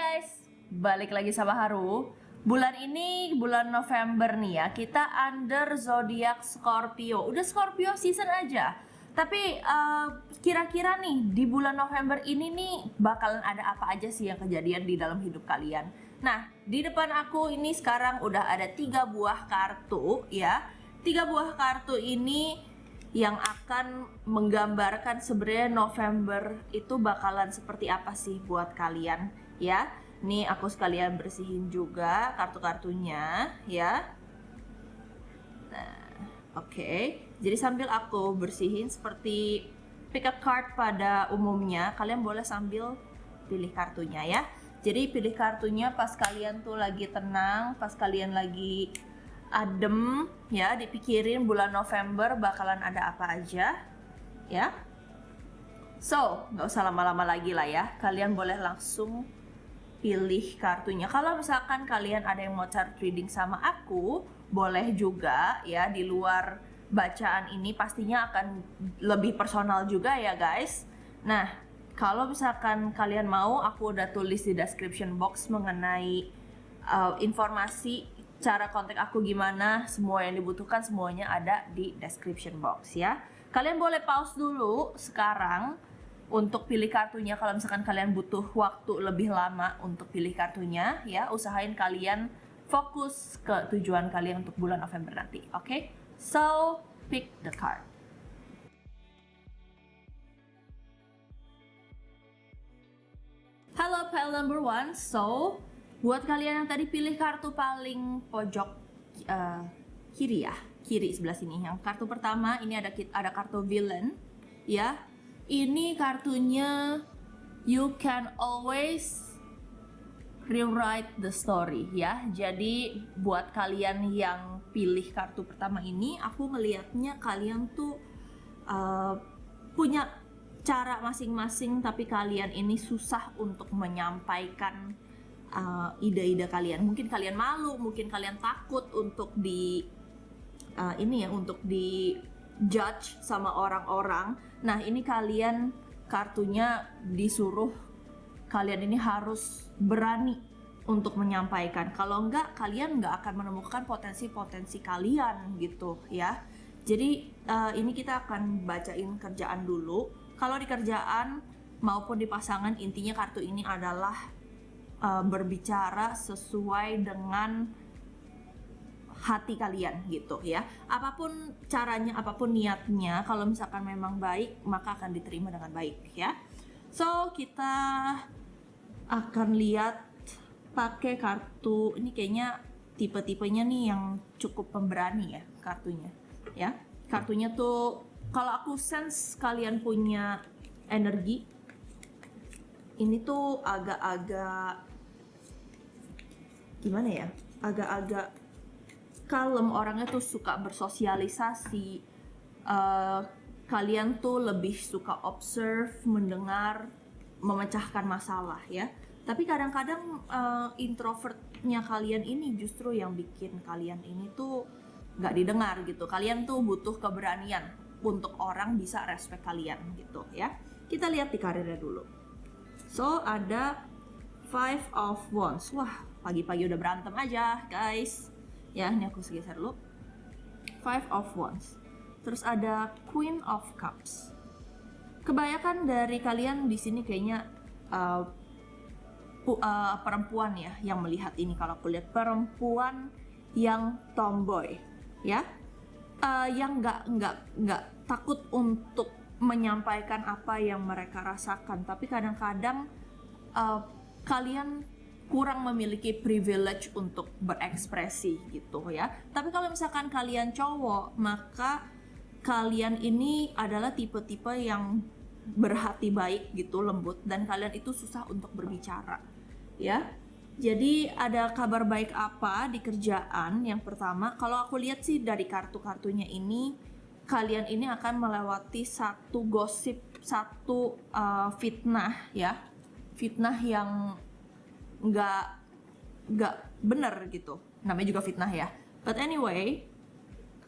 guys, balik lagi sama Haru. Bulan ini, bulan November nih ya, kita under zodiak Scorpio. Udah Scorpio season aja. Tapi kira-kira nih di bulan November ini nih bakalan ada apa aja sih yang kejadian di dalam hidup kalian? Nah, di depan aku ini sekarang udah ada 3 buah kartu ya. 3 buah kartu ini yang akan menggambarkan sebenarnya November itu bakalan seperti apa sih buat kalian ya. Nih aku sekalian bersihin juga kartu-kartunya ya. Nah, oke. Jadi sambil aku bersihin seperti pick a card pada umumnya, kalian boleh sambil pilih kartunya ya. Jadi pilih kartunya pas kalian tuh lagi tenang, pas kalian lagi adem ya, dipikirin bulan November bakalan ada apa aja ya. So, nggak usah lama-lama lagi lah ya, kalian boleh langsung pilih kartunya. Kalau misalkan kalian ada yang mau chart reading sama aku, boleh juga ya. Di luar bacaan ini pastinya akan lebih personal juga ya guys. Nah, kalau misalkan kalian mau, aku udah tulis di description box mengenai informasi cara kontak aku gimana, semua yang dibutuhkan semuanya ada di description box ya. Kalian boleh pause dulu sekarang untuk pilih kartunya. Kalau misalkan kalian butuh waktu lebih lama untuk pilih kartunya ya, usahain kalian fokus ke tujuan kalian untuk bulan November nanti. Oke? So, pick the card. Halo pile number 1. So, buat kalian yang tadi pilih kartu paling pojok kiri ya, kiri sebelah sini. Yang kartu pertama ini ada kartu villain ya. Ini kartunya you can always rewrite the story ya. Jadi buat kalian yang pilih kartu pertama ini, aku ngelihatnya kalian tuh punya cara masing-masing, tapi kalian ini susah untuk menyampaikan ide-ide kalian. Mungkin kalian malu, mungkin kalian takut untuk untuk di judge sama orang-orang. Nah, ini kalian kartunya disuruh kalian ini harus berani untuk menyampaikan. Kalau enggak, kalian enggak akan menemukan potensi-potensi kalian gitu ya. Jadi ini kita akan bacain kerjaan dulu. Kalau di kerjaan maupun di pasangan, intinya kartu ini adalah berbicara sesuai dengan hati kalian gitu ya. Apapun caranya, apapun niatnya, kalau misalkan memang baik, maka akan diterima dengan baik ya. So, kita akan lihat pakai kartu ini, kayaknya tipe-tipenya nih yang cukup pemberani ya kartunya ya. Kartunya tuh kalau aku sense kalian punya energi ini tuh agak-agak gimana ya, agak-agak kalem orangnya, tuh suka bersosialisasi. Kalian tuh lebih suka observe, mendengar, memecahkan masalah ya. Tapi kadang-kadang introvertnya kalian ini justru yang bikin kalian ini tuh nggak didengar gitu. Kalian tuh butuh keberanian untuk orang bisa respect kalian gitu ya. Kita lihat di karirnya dulu. So, ada 5 of Wands. Wah, pagi-pagi udah berantem aja guys ya. Ini aku geser dulu. 5 of Wands. Terus ada Queen of Cups. Kebanyakan dari kalian di sini kayaknya perempuan ya yang melihat ini. Kalau aku lihat perempuan yang tomboy ya, yang nggak takut untuk menyampaikan apa yang mereka rasakan. Tapi kadang-kadang kalian kurang memiliki privilege untuk berekspresi gitu ya. Tapi kalau misalkan kalian cowok, maka kalian ini adalah tipe-tipe yang berhati baik gitu, lembut, dan kalian itu susah untuk berbicara ya. Jadi ada kabar baik apa di kerjaan? Yang pertama, kalau aku lihat sih dari kartu-kartunya ini, kalian ini akan melewati satu gosip, satu fitnah ya. Fitnah yang nggak bener gitu, namanya juga fitnah ya. But anyway,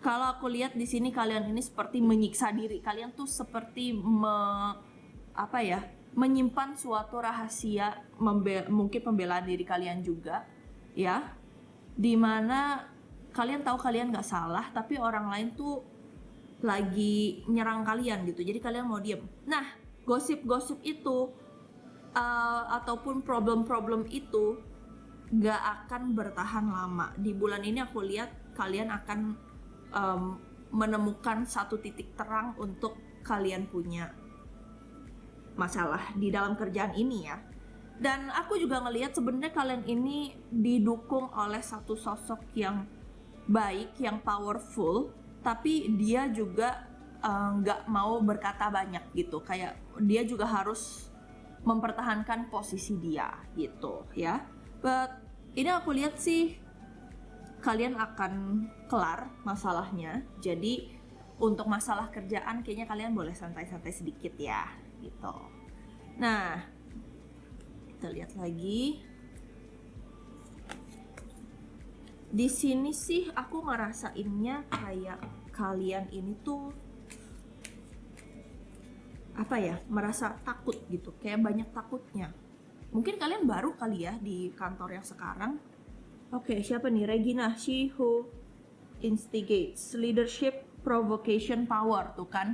kalau aku lihat di sini kalian ini seperti menyiksa diri. Kalian tuh seperti menyimpan suatu rahasia, mungkin pembelaan diri kalian juga, ya, dimana kalian tahu kalian nggak salah, tapi orang lain tuh lagi nyerang kalian gitu, jadi kalian mau diem. Nah, gosip-gosip itu ataupun problem-problem itu nggak akan bertahan lama. Di bulan ini aku lihat kalian akan menemukan satu titik terang untuk kalian punya masalah di dalam kerjaan ini ya. Dan aku juga ngelihat sebenarnya kalian ini didukung oleh satu sosok yang baik, yang powerful, tapi dia juga nggak mau berkata banyak gitu. Kayak dia juga harus mempertahankan posisi dia gitu ya. But ini aku lihat sih kalian akan kelar masalahnya. Jadi untuk masalah kerjaan kayaknya kalian boleh santai-santai sedikit ya gitu. Nah, kita lihat lagi. Di sini sih aku ngerasainnya kayak kalian ini tuh apa ya, merasa takut gitu, kayak banyak takutnya. Mungkin kalian baru kali ya di kantor yang sekarang. Oke, siapa nih? Regina, she who instigates leadership, provocation, power, tuh kan.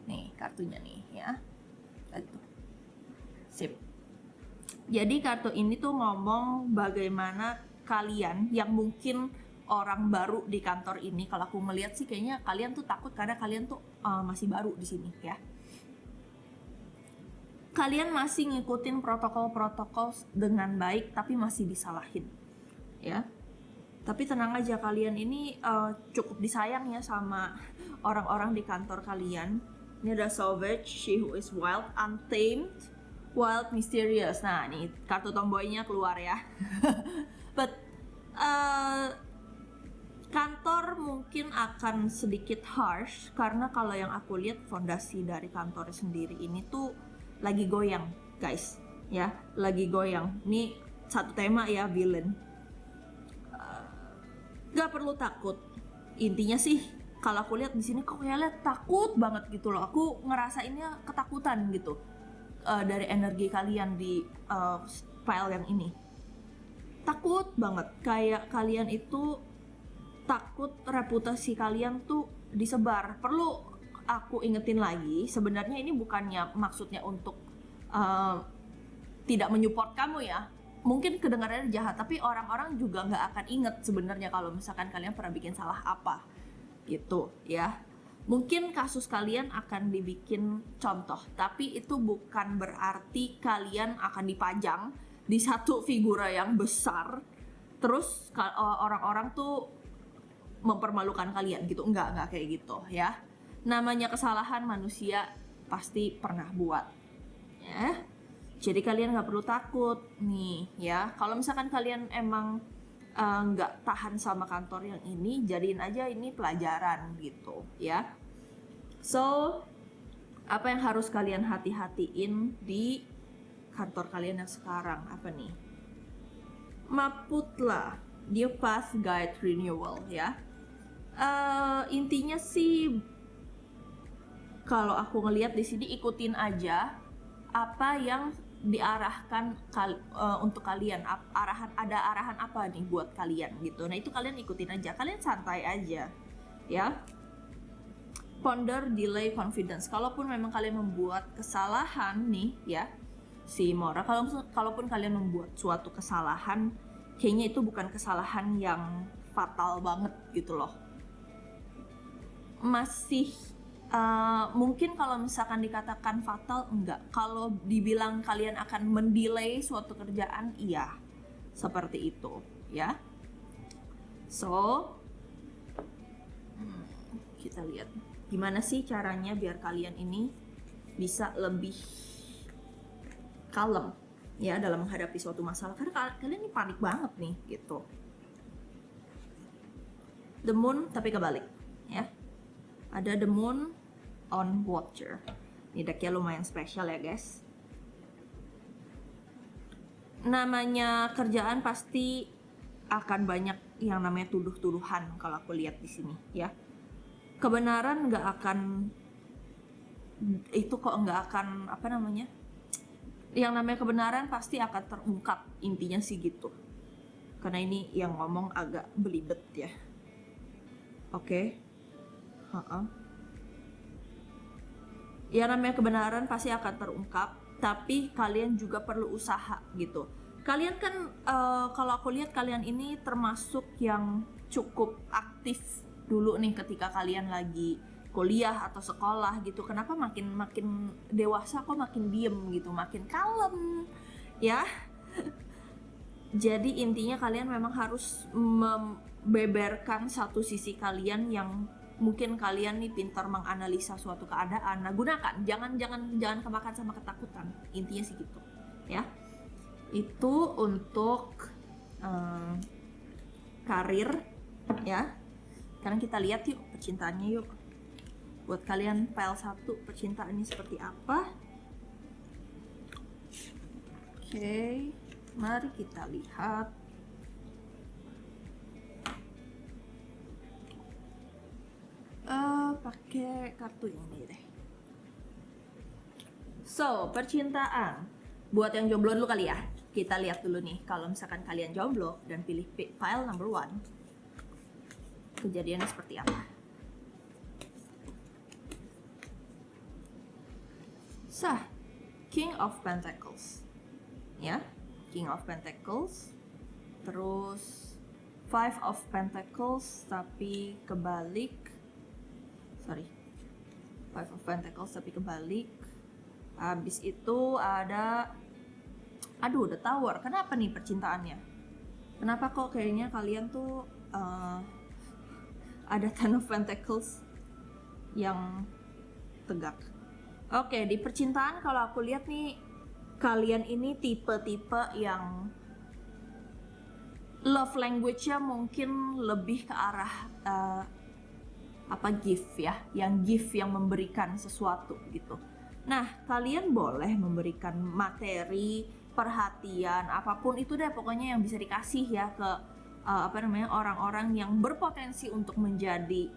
Nih kartunya nih ya. Itu. Sip. Jadi kartu ini tuh ngomong bagaimana kalian yang mungkin orang baru di kantor ini, kalau aku ngeliat sih kayaknya kalian tuh takut karena kalian tuh masih baru di sini ya. Kalian masih ngikutin protokol-protokol dengan baik tapi masih disalahin ya. Tapi tenang aja, kalian ini cukup disayang ya sama orang-orang di kantor kalian. Ini ada Savage, she who is wild, untamed, wild, mysterious. Nah, nih kartu tomboynya keluar ya. But kantor mungkin akan sedikit harsh karena kalau yang aku lihat fondasi dari kantor sendiri ini tuh lagi goyang, guys. Ya, lagi goyang. Ini satu tema ya, villain. Gak perlu takut. Intinya sih kalau aku lihat di sini kok kayak takut banget gitu loh. Aku ngerasainnya ketakutan gitu dari energi kalian di file yang ini. Takut banget, kayak kalian itu takut reputasi kalian tuh disebar. Perlu aku ingetin lagi, sebenarnya ini bukannya maksudnya untuk tidak menyupport kamu ya. Mungkin kedengarannya jahat, tapi orang-orang juga nggak akan inget sebenarnya kalau misalkan kalian pernah bikin salah apa gitu ya. Mungkin kasus kalian akan dibikin contoh, tapi itu bukan berarti kalian akan dipajang di satu figura yang besar terus orang-orang tuh mempermalukan kalian gitu. Enggak kayak gitu ya. Namanya kesalahan manusia pasti pernah buat ya. Jadi kalian nggak perlu takut nih ya. Kalau misalkan kalian emang nggak tahan sama kantor yang ini, jadiin aja ini pelajaran gitu ya. So, apa yang harus kalian hati-hatiin di kantor kalian yang sekarang? Apa nih? Maputla, dia Path Guide Renewal ya. Intinya sih kalau aku ngelihat di sini, ikutin aja apa yang diarahkan untuk kalian. Ada arahan apa nih buat kalian gitu. Nah, itu kalian ikutin aja. Kalian santai aja ya. Ponder, delay, confidence. Kalaupun memang kalian membuat kesalahan nih ya, si Mora, kalaupun kalian membuat suatu kesalahan, kayaknya itu bukan kesalahan yang fatal banget gitu loh. Masih mungkin kalau misalkan dikatakan fatal, enggak. Kalau dibilang kalian akan mendelay suatu kerjaan, iya, seperti itu ya. So, kita lihat gimana sih caranya biar kalian ini bisa lebih kalem ya dalam menghadapi suatu masalah, karena kalian ini panik banget nih gitu. The Moon tapi kebalik ya. Ada The Moon on Watcher. Ini decknya lumayan spesial ya guys. Namanya kerjaan pasti akan banyak yang namanya tuduh-tuduhan kalau aku lihat di sini ya. Kebenaran nggak akan apa namanya, Yang namanya kebenaran pasti akan terungkap, intinya sih gitu. Karena ini yang ngomong agak belibet ya. Oke. Yang namanya kebenaran pasti akan terungkap, tapi kalian juga perlu usaha gitu. Kalian kan kalau aku lihat kalian ini termasuk yang cukup aktif dulu nih ketika kalian lagi kuliah atau sekolah gitu. Kenapa makin dewasa kok makin diem gitu, makin kalem ya. Jadi intinya kalian memang harus membeberkan satu sisi kalian yang mungkin kalian nih pintar menganalisa suatu keadaan. Nah, gunakan, jangan kemakan sama ketakutan. Intinya sih gitu ya. Itu untuk karir ya. Sekarang kita lihat yuk percintaannya yuk. Buat kalian file 1 percintaannya seperti apa. Oke, mari kita lihat. Pakai kartu ini deh. So, percintaan. Buat yang jomblo dulu kali ya. Kita lihat dulu nih, kalau misalkan kalian jomblo dan pilih file number 1, kejadiannya seperti apa. King of Pentacles ya, King of Pentacles, terus Five of Pentacles tapi kebalik, Five of Pentacles tapi kebalik. Habis itu ada The Tower. Kenapa nih percintaannya? Kenapa kok kayaknya kalian tuh ada Ten of Pentacles yang tegak. Oke, di percintaan kalau aku lihat nih, kalian ini tipe-tipe yang love language-nya mungkin lebih ke arah gift ya, yang memberikan sesuatu gitu. Nah, kalian boleh memberikan materi, perhatian, apapun itu deh pokoknya yang bisa dikasih ya ke orang-orang yang berpotensi untuk menjadi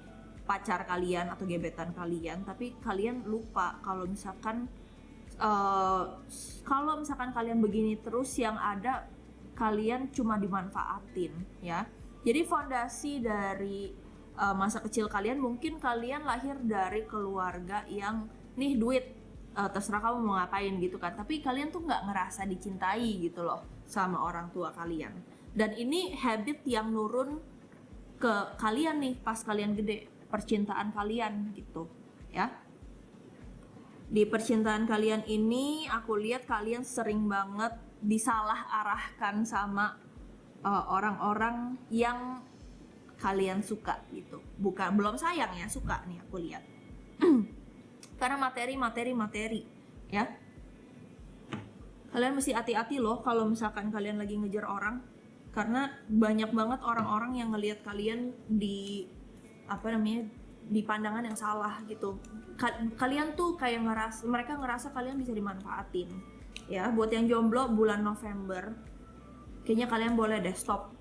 pacar kalian atau gebetan kalian. Tapi kalian lupa kalau misalkan kalian begini terus, yang ada kalian cuma dimanfaatin ya. Jadi fondasi dari masa kecil kalian, mungkin kalian lahir dari keluarga yang nih duit, terserah kamu mau ngapain gitu kan, tapi kalian tuh nggak ngerasa dicintai gitu loh sama orang tua kalian. Dan ini habit yang nurun ke kalian nih pas kalian gede, percintaan kalian gitu ya. Di percintaan kalian ini aku lihat kalian sering banget disalah arahkan sama orang-orang yang kalian suka gitu. Belum sayang ya, suka nih aku lihat. Karena materi ya. Kalian mesti hati-hati loh kalau misalkan kalian lagi ngejar orang, karena banyak banget orang-orang yang ngelihat kalian di di pandangan yang salah gitu. Kalian tuh kayak mereka ngerasa kalian bisa dimanfaatin ya. Buat yang jomblo bulan November, kayaknya kalian boleh deh stop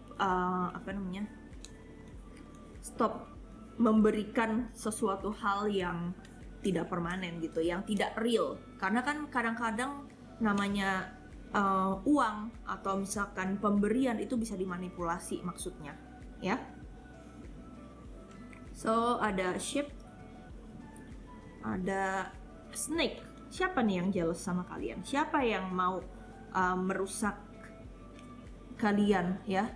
stop memberikan sesuatu hal yang tidak permanen gitu, yang tidak real. Karena kan kadang-kadang namanya uang atau misalkan pemberian itu bisa dimanipulasi maksudnya ya. So ada ship, ada snake. Siapa nih yang jealous sama kalian? Siapa yang mau merusak kalian ya?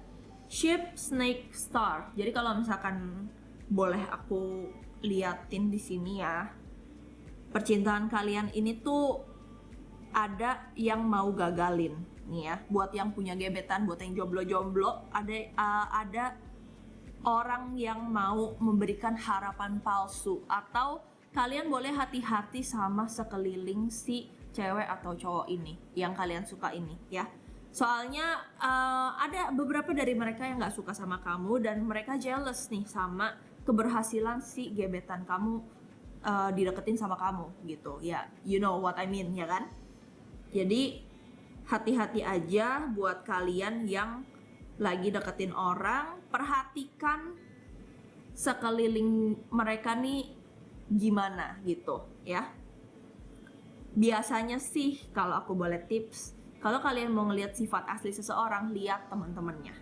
Ship, snake, star. Jadi kalau misalkan boleh aku liatin di sini ya, percintaan kalian ini tuh ada yang mau gagalin nih ya. Buat yang punya gebetan, buat yang jomblo-jomblo, ada orang yang mau memberikan harapan palsu. Atau kalian boleh hati-hati sama sekeliling si cewek atau cowok ini yang kalian suka ini ya. Soalnya ada beberapa dari mereka yang gak suka sama kamu dan mereka jealous nih sama keberhasilan si gebetan kamu dideketin sama kamu gitu ya. You know what I mean ya kan? Jadi hati-hati aja buat kalian yang lagi deketin orang, perhatikan sekeliling mereka nih gimana gitu ya. biasanya sih kalau aku boleh tips, kalau kalian mau ngelihat sifat asli seseorang, lihat teman-temannya.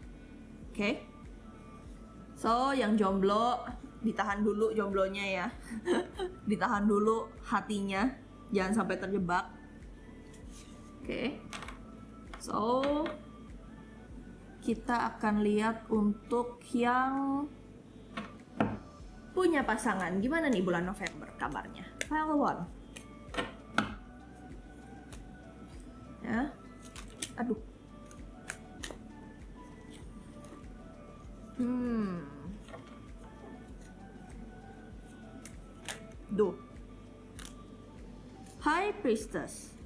Oke? So, yang jomblo ditahan dulu jomblonya ya. Ditahan dulu hatinya, jangan sampai terjebak. Oke. So, kita akan lihat untuk yang punya pasangan. Gimana nih bulan November kabarnya? Pile 1. Ya. Aduh. Duh. High Priestess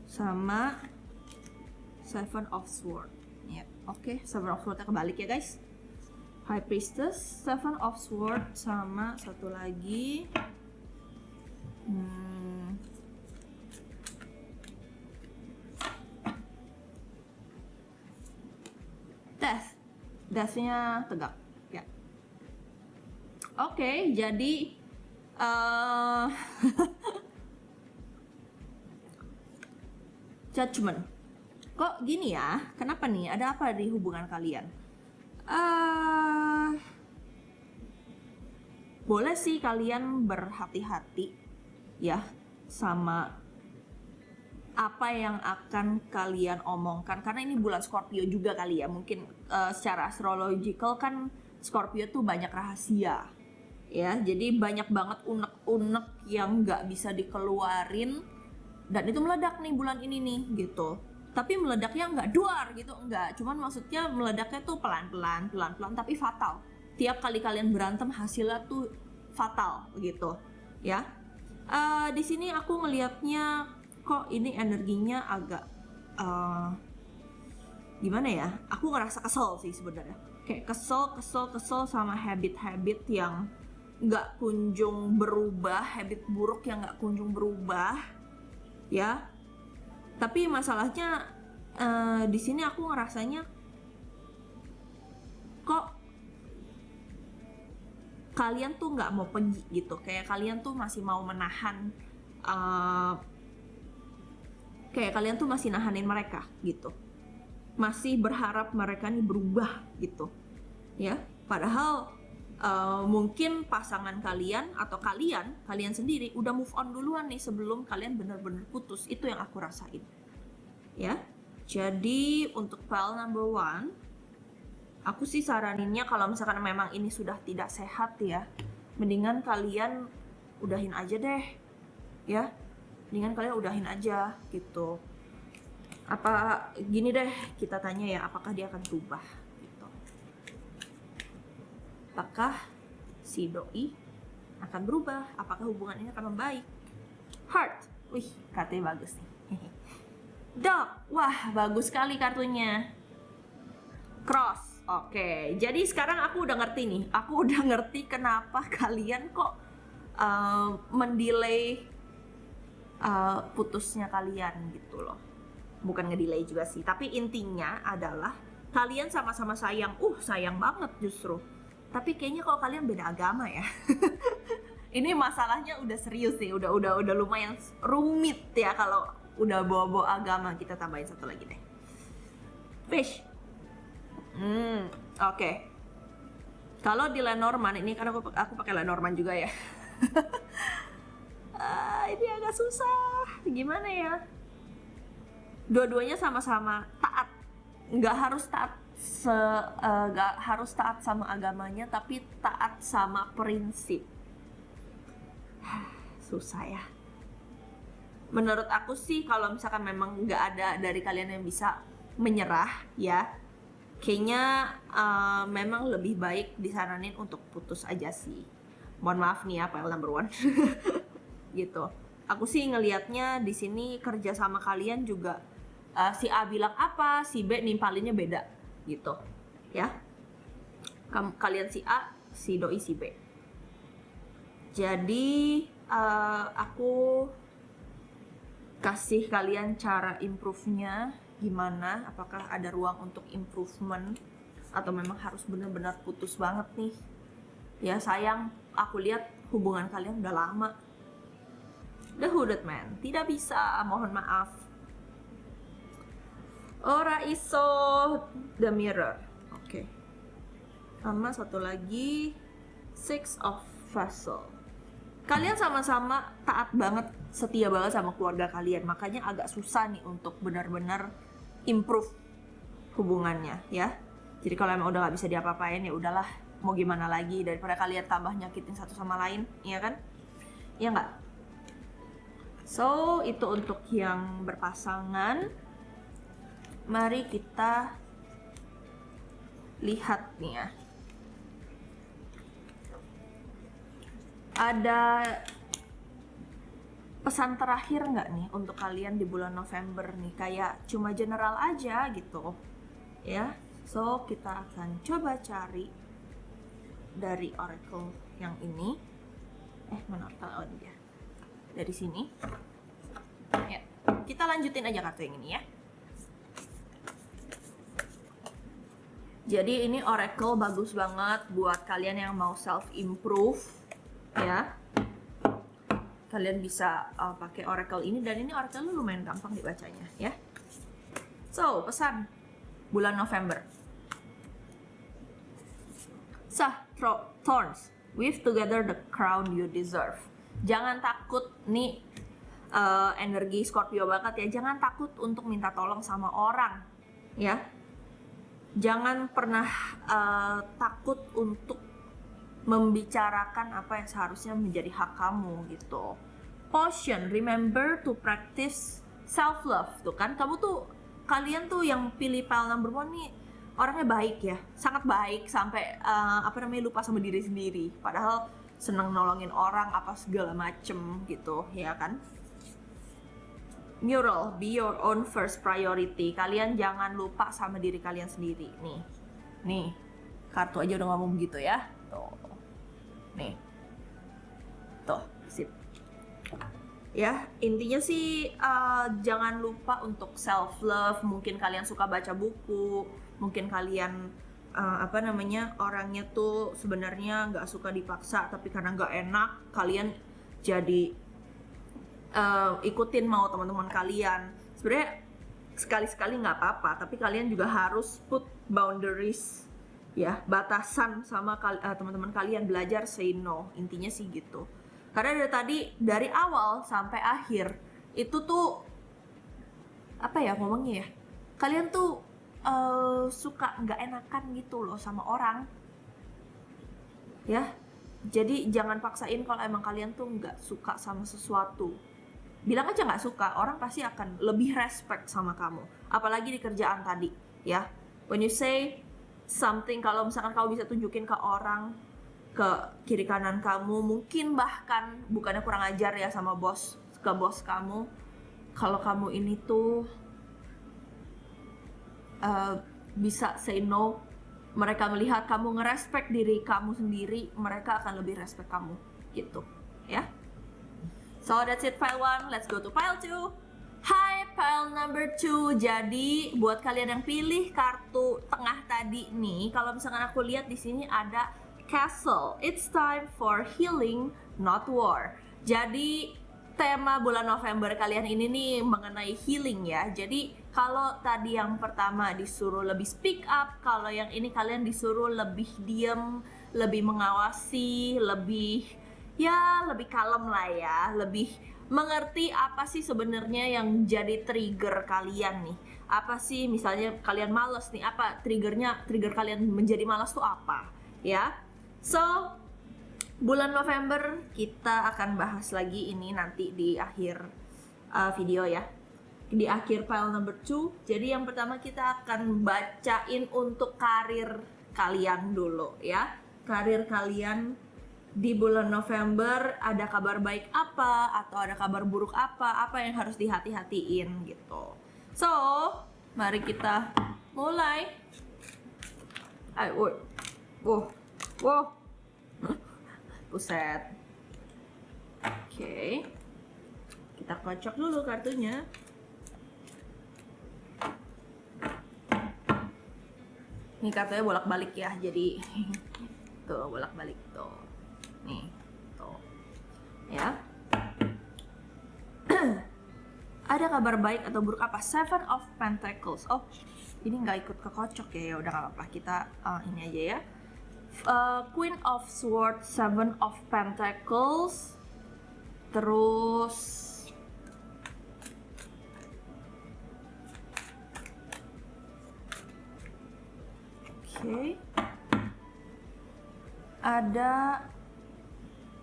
sama Seven of Swords. Ya, oke, Seven of Swords kebalik ya guys. High Priestess, Seven of Swords sama satu lagi. Death-nya tegak ya. Oke, jadi Judgment. Kok gini ya? Kenapa nih? Ada apa di hubungan kalian? Boleh sih kalian berhati-hati ya sama apa yang akan kalian omongkan, karena ini bulan Scorpio juga kali ya. Mungkin secara astrological kan Scorpio tuh banyak rahasia ya, jadi banyak banget unek-unek yang nggak bisa dikeluarin, dan itu meledak nih bulan ini nih gitu. Tapi meledaknya nggak duar gitu, enggak, cuman maksudnya meledaknya tuh pelan-pelan tapi fatal. Tiap kali kalian berantem hasilnya tuh fatal gitu ya. Di sini aku ngelihatnya kok ini energinya agak gimana ya? Aku ngerasa kesel sih sebenarnya. Kayak kesel sama habit-habit yang nggak kunjung berubah, habit buruk yang nggak kunjung berubah, ya. Tapi masalahnya di sini aku ngerasanya kok kalian tuh nggak mau pergi gitu. Kayak kalian tuh masih mau menahan. Kayak kalian tuh masih nahanin mereka gitu, masih berharap mereka nih berubah gitu ya. Padahal mungkin pasangan kalian atau kalian sendiri udah move on duluan nih sebelum kalian bener-bener putus. Itu yang aku rasain ya. Jadi untuk file number 1, aku sih saraninnya kalau misalkan memang ini sudah tidak sehat ya, mendingan kalian udahin aja deh ya. Mendingan kalian udahin aja gitu. Apa gini deh, kita tanya ya, apakah dia akan berubah gitu. Apakah si doi akan berubah? Apakah hubungan ini akan membaik? Heart. Wih, kartunya bagus nih. Dog. Wah, bagus sekali kartunya. Cross. Oke, jadi sekarang aku udah ngerti nih. Aku udah ngerti kenapa kalian kok mendelay putusnya kalian gitu loh. Bukan ngedelay juga sih, tapi intinya adalah kalian sama-sama sayang. Sayang banget justru. Tapi kayaknya kalau kalian beda agama ya. Ini masalahnya udah serius sih, udah lumayan rumit ya kalau udah bawa-bawa agama. Kita tambahin satu lagi deh. Fish. Oke. Kalau di Lenormand ini kan aku pakai Lenormand juga ya. Ini agak susah. Gimana ya? Dua-duanya sama-sama taat. Nggak harus taat sama agamanya, tapi taat sama prinsip. Susah ya. Menurut aku sih kalau misalkan memang nggak ada dari kalian yang bisa menyerah ya, kayaknya memang lebih baik disaranin untuk putus aja sih. Mohon maaf nih ya, file number 1. Gitu. Aku sih ngelihatnya di sini kerja sama kalian juga si A bilang apa, si B nimpalinnya beda gitu. Ya. Kalian si A, si doi si B. Jadi aku kasih kalian cara improve-nya gimana, apakah ada ruang untuk improvement atau memang harus benar-benar putus banget nih. Ya sayang, aku lihat hubungan kalian udah lama. The Hooded Man. Tidak bisa, mohon maaf. Ora iso. The Mirror. Oke. Sama satu lagi, Six of Vessels. Kalian sama-sama taat banget, setia banget sama keluarga kalian. Makanya agak susah nih untuk benar-benar improve hubungannya ya. Jadi kalau emang udah gak bisa diapa-apain ya udahlah, mau gimana lagi daripada kalian tambah nyakitin satu sama lain, iya kan? Iya nggak? So itu untuk yang berpasangan. Mari kita lihat nih ya. Ada pesan terakhir nggak nih untuk kalian di bulan November nih? Kayak cuma general aja gitu ya. So kita akan coba cari dari oracle yang ini. Mana oracle? Oh dia dari sini ya. Kita lanjutin aja kartu yang ini ya. Jadi ini oracle bagus banget buat kalian yang mau self improve ya. Kalian bisa pakai oracle ini, dan ini oracle lumayan gampang dibacanya ya. So pesan bulan November. Thorns, weave together the crown you deserve. Jangan takut nih, energi Scorpio banget ya. Jangan takut untuk minta tolong sama orang ya. Jangan pernah takut untuk membicarakan apa yang seharusnya menjadi hak kamu gitu. Caution, remember to practice self love. Tuh kan, kalian tuh yang pilih pile number 1 nih orangnya baik ya, sangat baik sampai lupa sama diri sendiri. Padahal seneng nolongin orang apa segala macem gitu ya kan. Mural, be your own first priority. Kalian jangan lupa sama diri kalian sendiri. Nih kartu aja udah ngomong begitu ya. Tuh, nih, tuh sip. Ya intinya sih jangan lupa untuk self love. Mungkin kalian suka baca buku, mungkin kalian orangnya tuh sebenarnya nggak suka dipaksa, tapi karena nggak enak kalian jadi ikutin mau teman-teman kalian. Sebenarnya sekali-sekali nggak apa-apa, tapi kalian juga harus put boundaries ya, batasan sama teman-teman kalian. Belajar say no, intinya sih gitu. Karena dari awal sampai akhir itu tuh ngomongnya ya, kalian tuh suka nggak enakan gitu loh sama orang ya. Jadi jangan paksain kalau emang kalian tuh nggak suka sama sesuatu. Bilang aja nggak suka, orang pasti akan lebih respect sama kamu. Apalagi di kerjaan tadi ya. When you say something, kalau misalkan kamu bisa tunjukin ke orang, ke kiri kanan kamu, mungkin bahkan bukannya kurang ajar ya sama bos kamu, kalau kamu ini tuh bisa say no, mereka melihat kamu ngerespek diri kamu sendiri, mereka akan lebih respect kamu gitu ya. So that's it pile 1, let's go to pile 2. Hai pile number 2. Jadi buat kalian yang pilih kartu tengah tadi nih, kalau misalkan aku lihat di sini ada Castle. It's time for healing, not war. Jadi tema bulan November kalian ini nih mengenai healing ya. Jadi kalau tadi yang pertama disuruh lebih speak up, kalau yang ini kalian disuruh lebih diam, lebih mengawasi, lebih kalem lah ya, lebih mengerti apa sih sebenarnya yang jadi trigger kalian nih. Apa sih misalnya kalian malas nih, apa trigger kalian menjadi malas tuh apa ya. So bulan November kita akan bahas lagi ini nanti di akhir video ya, di akhir pile number 2. Jadi yang pertama kita akan bacain untuk karir kalian dulu ya. Karir kalian di bulan November, ada kabar baik apa atau ada kabar buruk apa yang harus dihati-hatiin gitu. So mari kita mulai. Wow. Buset. Oke. Kita kocok dulu kartunya. Ini kartunya bolak-balik ya, jadi tuh bolak-balik tuh. Nih, tuh. Ya. Ada kabar baik atau buruk apa? Seven of Pentacles. Oh, ini nggak ikut kekocok ya. Ya udah nggak apa-apa. Kita ini aja ya. Queen of Swords, Seven of Pentacles. Terus ada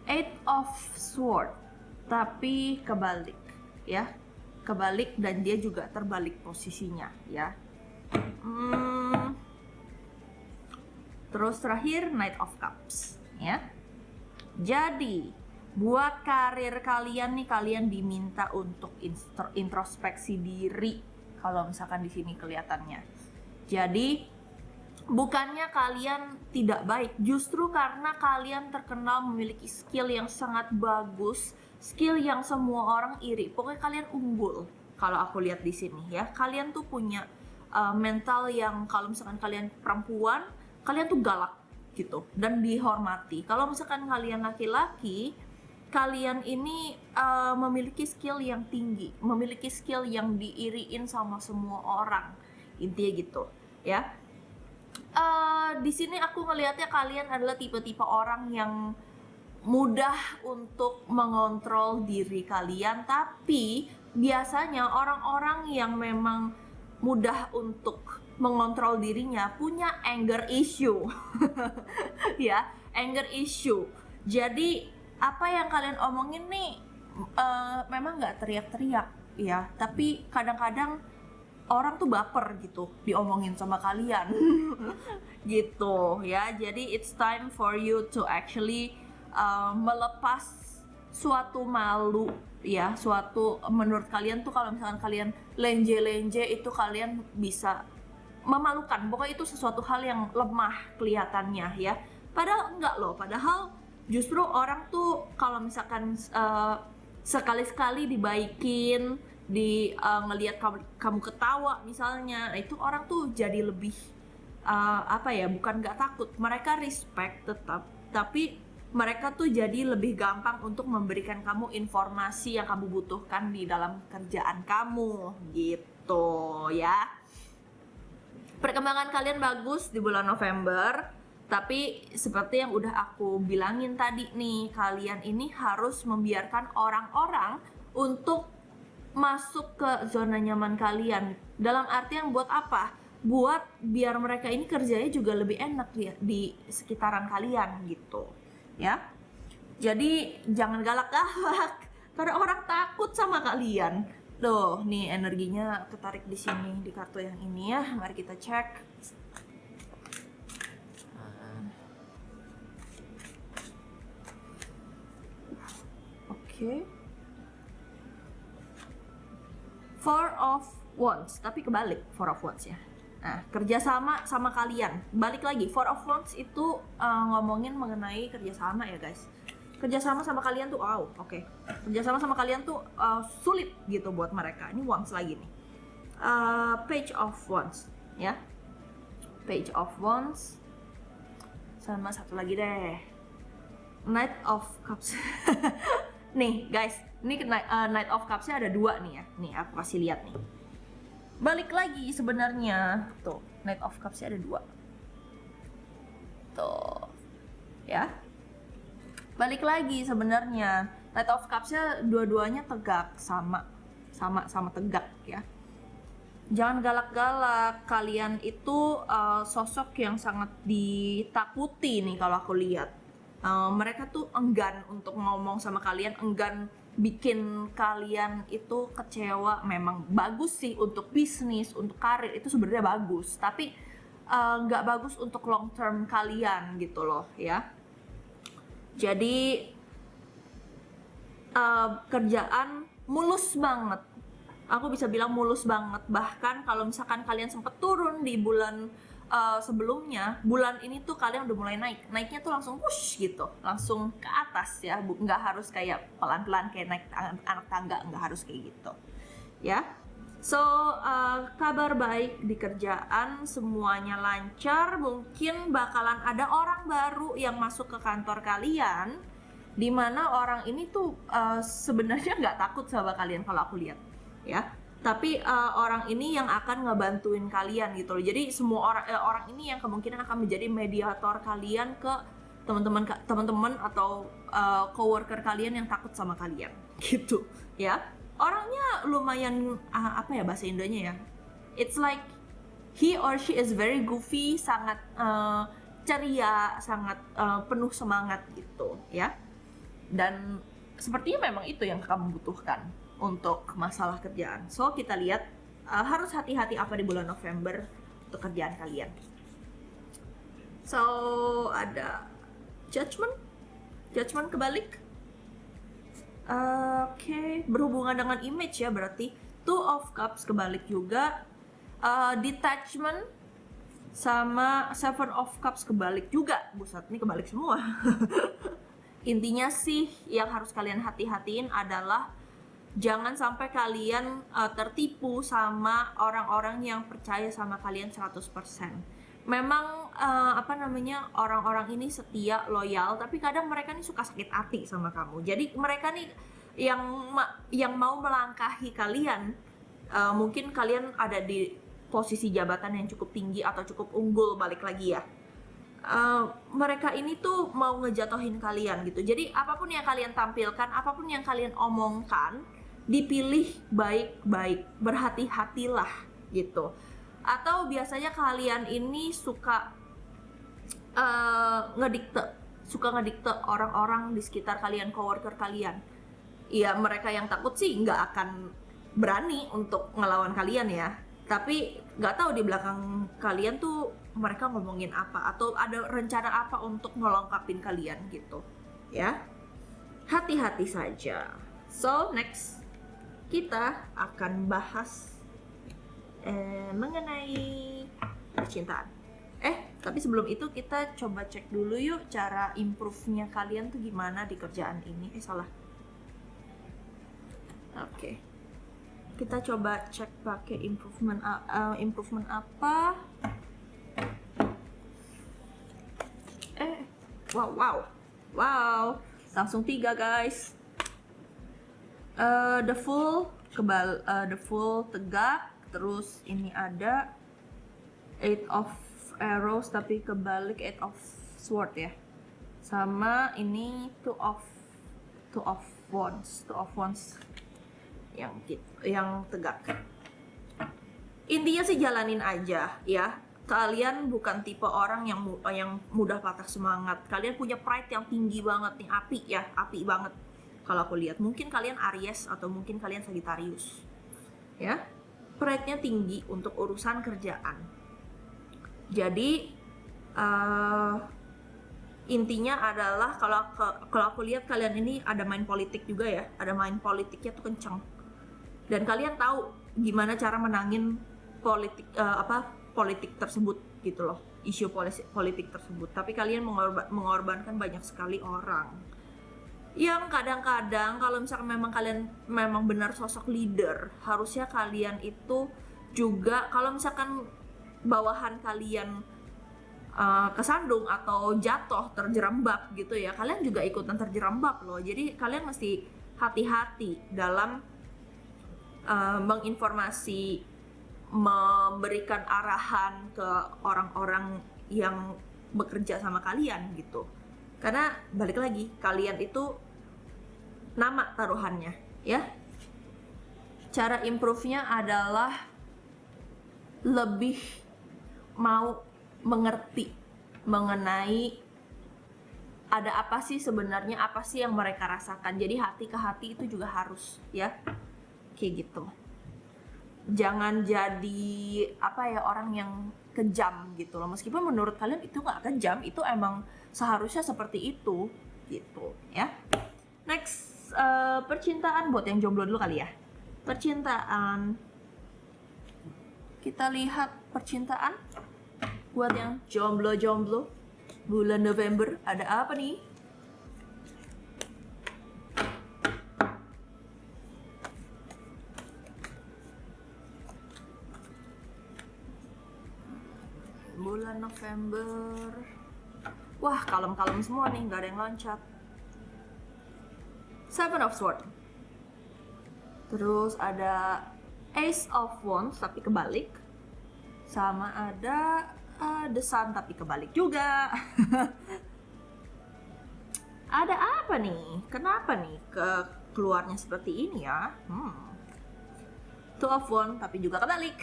Eight of Swords, tapi kebalik ya, kebalik, dan dia juga terbalik posisinya ya. Terus terakhir Knight of Cups ya. Jadi buat karir kalian nih, kalian diminta untuk introspeksi diri kalau misalkan di sini kelihatannya. Jadi bukannya kalian tidak baik, justru karena kalian terkenal memiliki skill yang sangat bagus, skill yang semua orang iri. Pokoknya kalian unggul. Kalau aku lihat di sini ya, kalian tuh punya mental yang kalau misalkan kalian perempuan, kalian tuh galak gitu dan dihormati. Kalau misalkan kalian laki-laki, kalian ini memiliki skill yang tinggi, memiliki skill yang diiriin sama semua orang. Intinya gitu ya. Di sini aku ngelihatnya kalian adalah tipe-tipe orang yang mudah untuk mengontrol diri kalian, tapi biasanya orang-orang yang memang mudah untuk mengontrol dirinya punya anger issue. Ya, anger issue. Jadi apa yang kalian omongin nih memang nggak teriak-teriak ya, tapi kadang-kadang orang tuh baper gitu diomongin sama kalian. Gitu ya. Jadi it's time for you to actually melepas suatu malu ya, suatu menurut kalian tuh kalau misalkan kalian lenje-lenje itu kalian bisa memalukan. Pokoknya itu sesuatu hal yang lemah kelihatannya ya. Padahal enggak loh, padahal justru orang tuh kalau misalkan sekali-sekali dibaikin, ngelihat kamu ketawa misalnya, itu orang tuh jadi lebih bukan nggak takut, mereka respect tetap, tapi mereka tuh jadi lebih gampang untuk memberikan kamu informasi yang kamu butuhkan di dalam kerjaan kamu gitu ya. Perkembangan kalian bagus di bulan November, tapi seperti yang udah aku bilangin tadi nih, kalian ini harus membiarkan orang-orang untuk masuk ke zona nyaman kalian. Dalam artian buat apa? Buat biar mereka ini kerjanya juga lebih enak ya di sekitaran kalian gitu ya. Jadi jangan galak-galak karena orang takut sama kalian. Tuh, nih energinya ketarik di sini di kartu yang ini ya. Mari kita cek. Oke. Four of Wands, tapi kebalik Four of Wands ya. Nah, kerjasama sama kalian. Balik lagi, Four of Wands itu ngomongin mengenai kerjasama ya guys. Kerjasama sama kalian tuh, oke. Kerjasama sama kalian tuh sulit gitu buat mereka. Ini Wands lagi nih. Page of Wands ya. Page of Wands. Sama satu lagi deh. Knight of Cups. Nih guys, ini Knight of Cups-nya ada 2 nih ya. Nih aku kasih lihat nih. Balik lagi sebenarnya. Tuh, Knight of Cups-nya ada 2. Tuh. Ya. Balik lagi sebenarnya. Knight of Cups-nya dua-duanya tegak, sama tegak ya. Jangan galak-galak. Kalian itu sosok yang sangat ditakuti nih kalau aku lihat. Mereka tuh enggan untuk ngomong sama kalian, enggan bikin kalian itu kecewa. Memang bagus sih untuk bisnis, untuk karir itu sebenarnya bagus, tapi nggak bagus untuk long term kalian gitu loh ya. Jadi kerjaan mulus banget, aku bisa bilang mulus banget. Bahkan kalau misalkan kalian sempet turun di bulan sebelumnya, bulan ini tuh kalian udah mulai naiknya tuh langsung push gitu, langsung ke atas ya. Nggak harus kayak pelan-pelan kayak naik anak tangga, nggak harus kayak gitu ya. So kabar baik di kerjaan, semuanya lancar. Mungkin bakalan ada orang baru yang masuk ke kantor kalian, dimana orang ini tuh sebenarnya nggak takut sama kalian kalau aku lihat. ya. Tapi orang ini yang akan ngebantuin kalian gitu loh. Jadi semua orang ini yang kemungkinan akan menjadi mediator kalian ke teman-teman atau coworker kalian yang takut sama kalian gitu ya. Orangnya lumayan apa ya bahasa Indonya ya, it's like he or she is very goofy, sangat ceria, sangat penuh semangat gitu ya. Dan sepertinya memang itu yang kamu butuhkan untuk masalah kerjaan. So kita lihat harus hati-hati apa di bulan November untuk kerjaan kalian. So ada judgment kebalik. Oke, berhubungan dengan image ya, berarti Two of Cups kebalik juga. Detachment sama Seven of Cups kebalik juga. Buset, ini kebalik semua. Intinya sih yang harus kalian hati-hatiin adalah jangan sampai kalian tertipu sama orang-orang yang percaya sama kalian 100%. Memang orang-orang ini setia, loyal, tapi kadang mereka nih suka sakit hati sama kamu. Jadi mereka nih yang mau melangkahi kalian, mungkin kalian ada di posisi jabatan yang cukup tinggi atau cukup unggul, balik lagi ya. Mereka ini tuh mau ngejatuhin kalian gitu. Jadi apapun yang kalian tampilkan, apapun yang kalian omongkan, dipilih baik-baik, berhati-hatilah gitu. Atau biasanya kalian ini suka ngedikte orang-orang di sekitar kalian, coworker kalian. Ya mereka yang takut sih nggak akan berani untuk ngelawan kalian ya. Tapi nggak tahu di belakang kalian tuh mereka ngomongin apa atau ada rencana apa untuk ngelengkapin kalian gitu ya. Hati-hati saja. So next kita akan bahas mengenai percintaan. Tapi sebelum itu kita coba cek dulu yuk cara improve-nya kalian tuh gimana di kerjaan ini. Salah. Oke. Kita coba cek pakai improvement apa. Wow. Langsung 3 guys. The full tegak. Terus ini ada 8 of arrows tapi kebalik 8 of sword ya. Sama ini 2 of wands yang tegak. Intinya sih jalanin aja ya. Kalian bukan tipe orang yang mudah patah semangat. Kalian punya pride yang tinggi banget nih, api banget. Kalau aku lihat, mungkin kalian Aries atau mungkin kalian Sagittarius. Ya. Pride-nya tinggi untuk urusan kerjaan. Jadi intinya adalah kalau aku lihat kalian ini ada main politik juga ya, ada main politiknya tuh kenceng. Dan kalian tahu gimana cara menangin politik tersebut gitu loh, isu politik tersebut. Tapi kalian mengorbankan banyak sekali orang. Yang kadang-kadang kalau misalkan memang kalian memang benar sosok leader, harusnya kalian itu juga kalau misalkan bawahan kalian kesandung atau jatuh terjerembab gitu ya, kalian juga ikutan terjerembab loh. Jadi kalian mesti hati-hati dalam menginformasi, memberikan arahan ke orang-orang yang bekerja sama kalian gitu. Karena balik lagi, kalian itu nama taruhannya ya. Cara improve-nya adalah lebih mau mengerti mengenai ada apa sih sebenarnya, apa sih yang mereka rasakan. Jadi hati ke hati itu juga harus ya, kayak gitu. Jangan jadi orang yang kejam gitu loh. Meskipun menurut kalian itu nggak kejam, itu emang seharusnya seperti itu gitu ya. Next, percintaan buat yang jomblo dulu kali ya. Percintaan, kita lihat percintaan buat yang jomblo bulan November ada apa nih? Bulan November, wah kalem-kalem semua nih, nggak ada yang loncat. Seven of Swords. Terus ada Ace of Wands tapi kebalik. Sama ada The Sun tapi kebalik juga. Ada apa nih? Kenapa nih keluarnya seperti ini ya? Two of Wands tapi juga kebalik.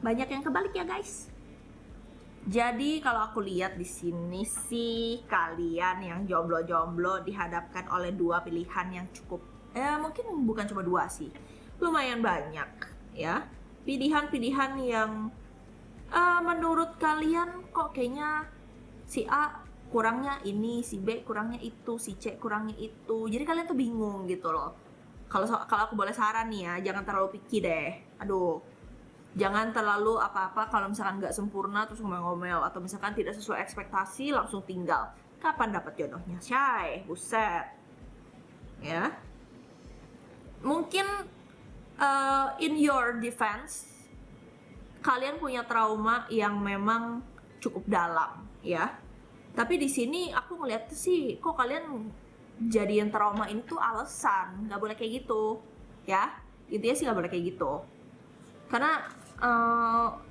Banyak yang kebalik ya guys. Jadi kalau aku lihat di sini sih kalian yang jomblo-jomblo dihadapkan oleh dua pilihan yang cukup mungkin bukan cuma dua sih, lumayan banyak ya. Pilihan-pilihan yang menurut kalian kok kayaknya si A kurangnya ini, si B kurangnya itu, si C kurangnya itu. Jadi kalian tuh bingung gitu loh. Kalau aku boleh saran nih ya, jangan terlalu picky deh. Aduh, jangan terlalu apa-apa kalau misalkan nggak sempurna terus ngomel-ngomel, atau misalkan tidak sesuai ekspektasi langsung tinggal. Kapan dapat jodohnya? Syai, buset. Ya. Mungkin in your defense kalian punya trauma yang memang cukup dalam, ya. Tapi di sini aku ngeliat sih kok kalian jadiin trauma ini tuh alasan, nggak boleh kayak gitu, ya. Intinya sih nggak boleh kayak gitu. Karena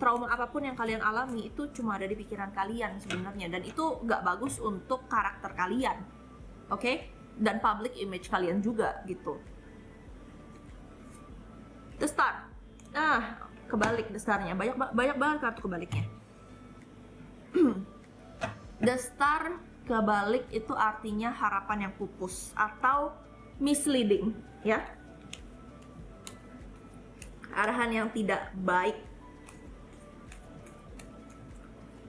trauma apapun yang kalian alami itu cuma ada di pikiran kalian sebenarnya, dan itu nggak bagus untuk karakter kalian, oke? Dan public image kalian juga gitu. The Star, kebalik The Star-nya, banyak banget kartu kebaliknya. The Star kebalik itu artinya harapan yang pupus atau misleading, ya. Arahan yang tidak baik.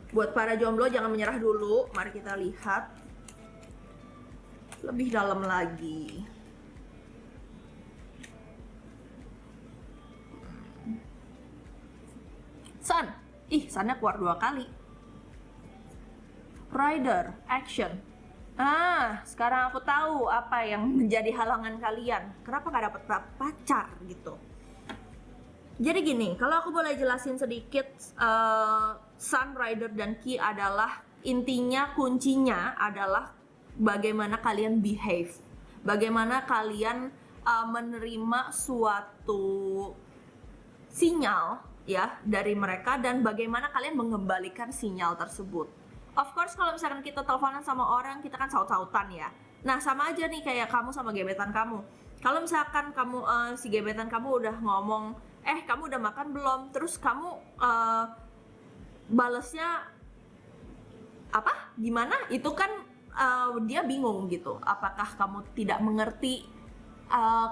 Buat para jomblo jangan menyerah dulu. Mari kita lihat lebih dalam lagi. Sun. Sunnya keluar 2 kali. Rider, action. Sekarang aku tahu apa yang menjadi halangan kalian. Kenapa gak dapet pacar gitu. Jadi gini, kalau aku boleh jelasin sedikit, Sun, Rider, dan Key adalah intinya, kuncinya adalah bagaimana kalian behave, bagaimana kalian menerima suatu sinyal ya dari mereka, dan bagaimana kalian mengembalikan sinyal tersebut. Of course kalau misalkan kita teleponan sama orang, kita kan saut-sautan ya. Nah sama aja nih kayak kamu sama gebetan kamu. Kalau misalkan kamu si gebetan kamu udah ngomong, kamu udah makan belum? Terus kamu balesnya apa? Gimana? Itu kan dia bingung gitu. Apakah kamu tidak mengerti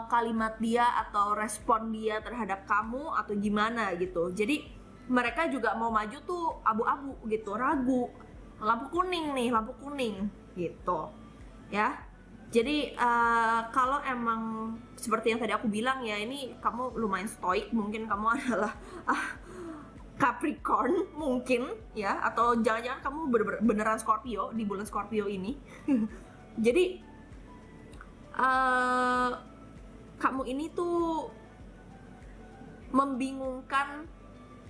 kalimat dia atau respon dia terhadap kamu atau gimana gitu. Jadi mereka juga mau maju tuh abu-abu gitu, ragu. Lampu kuning nih, lampu kuning gitu. Ya. Jadi kalau emang seperti yang tadi aku bilang ya, ini kamu lumayan stoik, mungkin kamu adalah Capricorn mungkin ya, atau jangan-jangan kamu beneran Scorpio di bulan Scorpio ini. Jadi kamu ini tuh membingungkan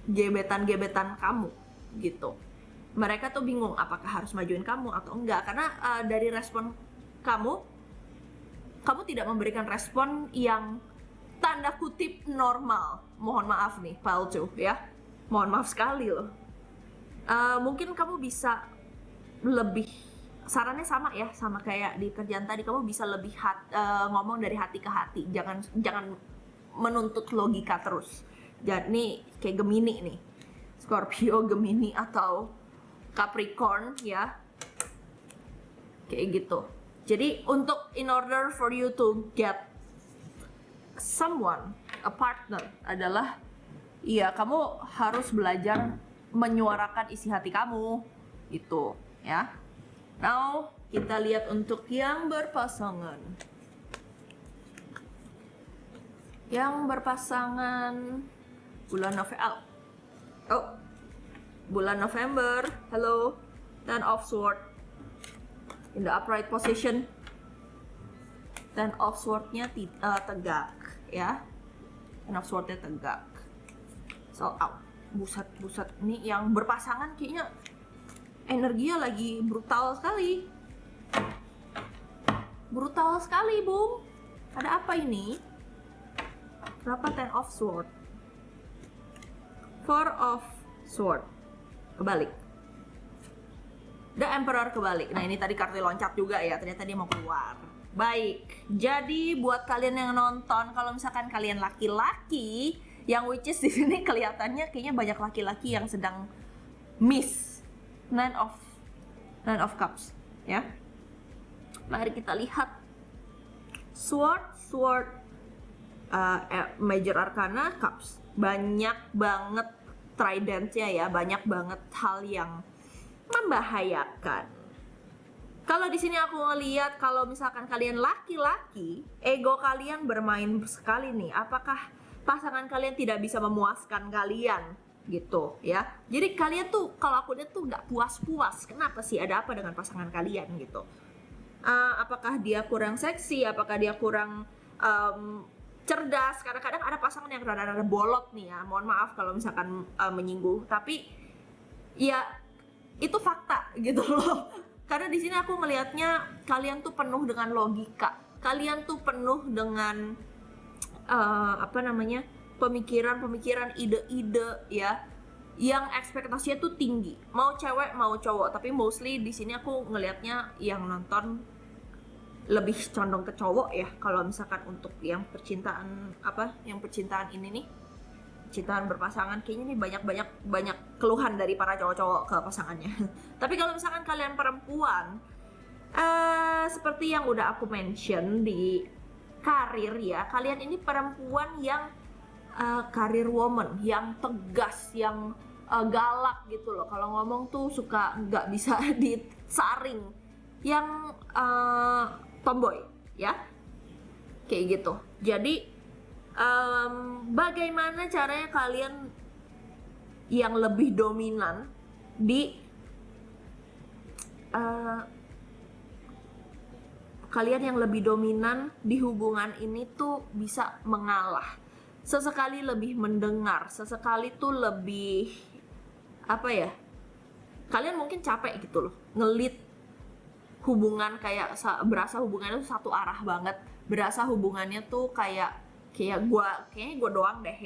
gebetan-gebetan kamu gitu. Mereka tuh bingung apakah harus majuin kamu atau enggak, karena dari respon kamu tidak memberikan respon yang tanda kutip normal. Mohon maaf nih, Palcu ya. Mohon maaf sekali loh. Mungkin kamu bisa lebih, sarannya sama ya, sama kayak di kerjaan tadi, kamu bisa lebih ngomong dari hati ke hati. Jangan menuntut logika terus. Jadi kayak Gemini nih. Scorpio, Gemini atau Capricorn ya. Kayak gitu. Jadi in order for you to get someone, a partner, adalah iya kamu harus belajar menyuarakan isi hati kamu gitu ya. Now kita lihat untuk yang berpasangan. Yang berpasangan bulan November. Hello. Ten of Swords in the upright position. Ten of Swords-nya tegak ya. Ten of Swords-nya tegak. So out. Buset. Ini yang berpasangan kayaknya energinya lagi brutal sekali. Brutal sekali, Bung. Ada apa ini? Berapa Ten of Sword? Four of Sword. Kebalik. The Emperor kebalik. Nah ini tadi kartu loncat juga ya, ternyata dia mau keluar. Baik, jadi buat kalian yang nonton, kalau misalkan kalian laki-laki, yang which is di sini kelihatannya kayaknya banyak laki-laki yang sedang miss Nine of Cups, ya. Mari kita lihat Sword, Major Arcana, Cups. Banyak banget trident-nya ya, banyak banget hal yang membahayakan. Kalau di sini aku ngelihat kalau misalkan kalian laki-laki, ego kalian bermain sekali nih. Apakah pasangan kalian tidak bisa memuaskan kalian gitu ya? Jadi kalian tuh kalau aku lihat tuh nggak puas-puas. Kenapa sih? Ada apa dengan pasangan kalian gitu? Apakah dia kurang seksi? Apakah dia kurang cerdas? Kadang-kadang ada pasangan yang rada-rada bolot nih ya. Mohon maaf kalau misalkan menyinggung, tapi ya itu fakta gitu loh. Karena di sini aku ngelihatnya kalian tuh penuh dengan logika, kalian tuh penuh dengan pemikiran, ide-ide ya, yang ekspektasinya tuh tinggi, mau cewek mau cowok. Tapi mostly di sini aku ngelihatnya yang nonton lebih condong ke cowok ya. Kalau misalkan untuk yang percintaan ini nih, cintaan berpasangan, kayaknya nih banyak keluhan dari para cowok-cowok ke pasangannya. Tapi kalau misalkan kalian perempuan, seperti yang udah aku mention di karir ya, kalian ini perempuan yang karir woman, yang tegas, yang galak gitu loh. Kalau ngomong tuh suka nggak bisa disaring, yang tomboy ya, kayak gitu. Jadi bagaimana caranya kalian yang lebih dominan di hubungan ini tuh bisa mengalah, sesekali lebih mendengar, sesekali tuh lebih kalian mungkin capek gitu loh ngelit hubungan, kayak berasa hubungannya tuh satu arah banget, berasa hubungannya tuh kayaknya gue doang deh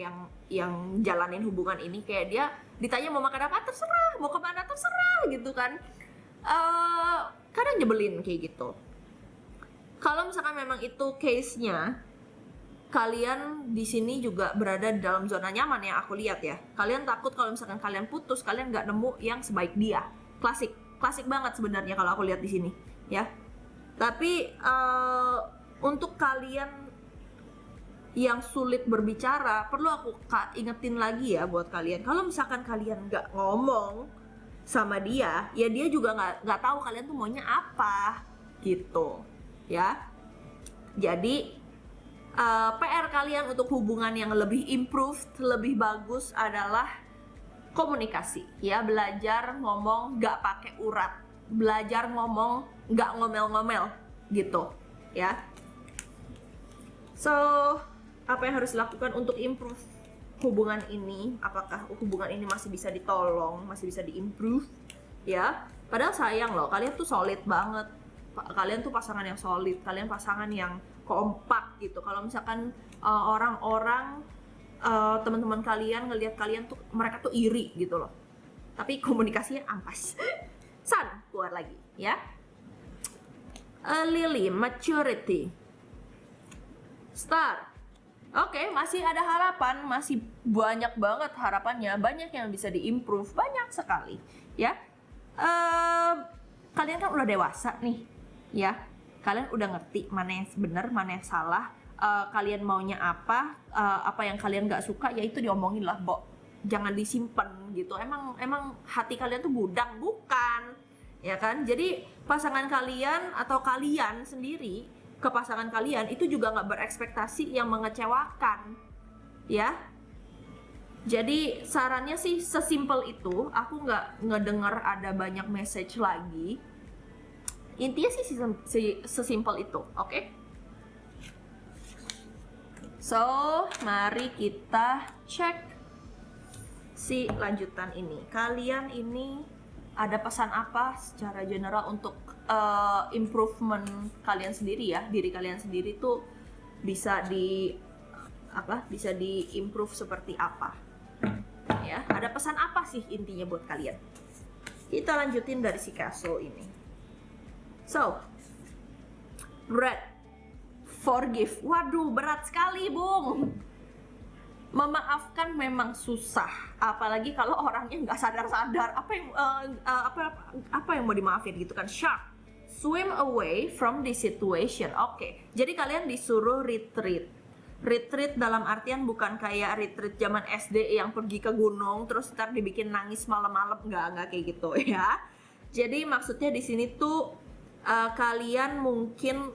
yang jalanin hubungan ini. Kayak dia ditanya mau makan apa terserah, mau kemana terserah gitu kan. Kadang nyebelin kayak gitu. Kalau misalkan memang itu case-nya, kalian di sini juga berada di dalam zona nyaman yang aku lihat ya. Kalian takut kalau misalkan kalian putus, kalian nggak nemu yang sebaik dia. Klasik banget sebenarnya kalau aku lihat di sini ya. Tapi untuk kalian yang sulit berbicara, perlu aku ingetin lagi ya buat kalian. Kalau misalkan kalian nggak ngomong sama dia, ya dia juga nggak tahu kalian tuh maunya apa gitu ya. Jadi PR kalian untuk hubungan yang lebih improved, lebih bagus adalah komunikasi ya. Belajar ngomong nggak pakai urat, belajar ngomong nggak ngomel-ngomel gitu ya. So apa yang harus dilakukan untuk improve hubungan ini? Apakah hubungan ini masih bisa ditolong, masih bisa diimprove ya? Padahal sayang loh, kalian tuh solid banget, kalian tuh pasangan yang solid, kalian pasangan yang kompak gitu. Kalau misalkan orang-orang teman-teman kalian ngelihat kalian tuh, mereka tuh iri gitu loh, tapi komunikasinya ampas. Sun keluar lagi ya. Lily, maturity. Star. Oke, masih ada harapan, masih banyak banget harapannya, banyak yang bisa diimprove, banyak sekali ya. Kalian kan udah dewasa nih ya, kalian udah ngerti mana yang benar, mana yang salah, kalian maunya apa yang kalian nggak suka, ya itu diomongin lah, Bo. Jangan disimpan gitu. Emang hati kalian tuh gudang, bukan ya kan? Jadi pasangan kalian atau kalian sendiri ke pasangan kalian itu juga nggak berekspektasi yang mengecewakan ya. Jadi sarannya sih sesimpel itu. Aku nggak ngedengar ada banyak message lagi. Intinya sih sesimpel itu, oke? So mari kita cek si lanjutan ini. Kalian ini ada pesan apa secara general untuk improvement kalian sendiri ya, diri kalian sendiri tuh bisa di bisa diimprove seperti apa. Ya, ada pesan apa sih intinya buat kalian? Kita lanjutin dari si Castle ini. So, red, forgive. Waduh, berat sekali, Bung. Memaafkan memang susah, apalagi kalau orangnya nggak sadar-sadar apa yang mau dimaafin gitu kan. Shark, swim away from this situation. Oke, jadi kalian disuruh retreat. Retreat dalam artian bukan kayak retreat zaman SD yang pergi ke gunung terus ntar dibikin nangis malam-malam, nggak kayak gitu ya. Jadi maksudnya di sini tuh kalian mungkin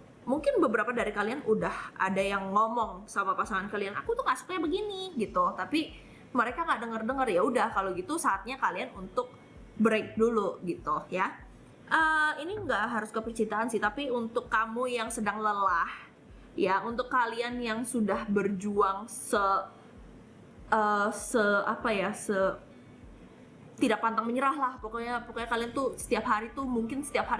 beberapa dari kalian udah ada yang ngomong sama pasangan kalian, aku tuh nggak suka begini gitu, tapi mereka nggak denger. Ya udah, kalau gitu saatnya kalian untuk break dulu gitu ya. Ini nggak harus ke percintaan sih, tapi untuk kamu yang sedang lelah ya, untuk kalian yang sudah berjuang tidak pantang menyerah lah, pokoknya kalian tuh setiap hari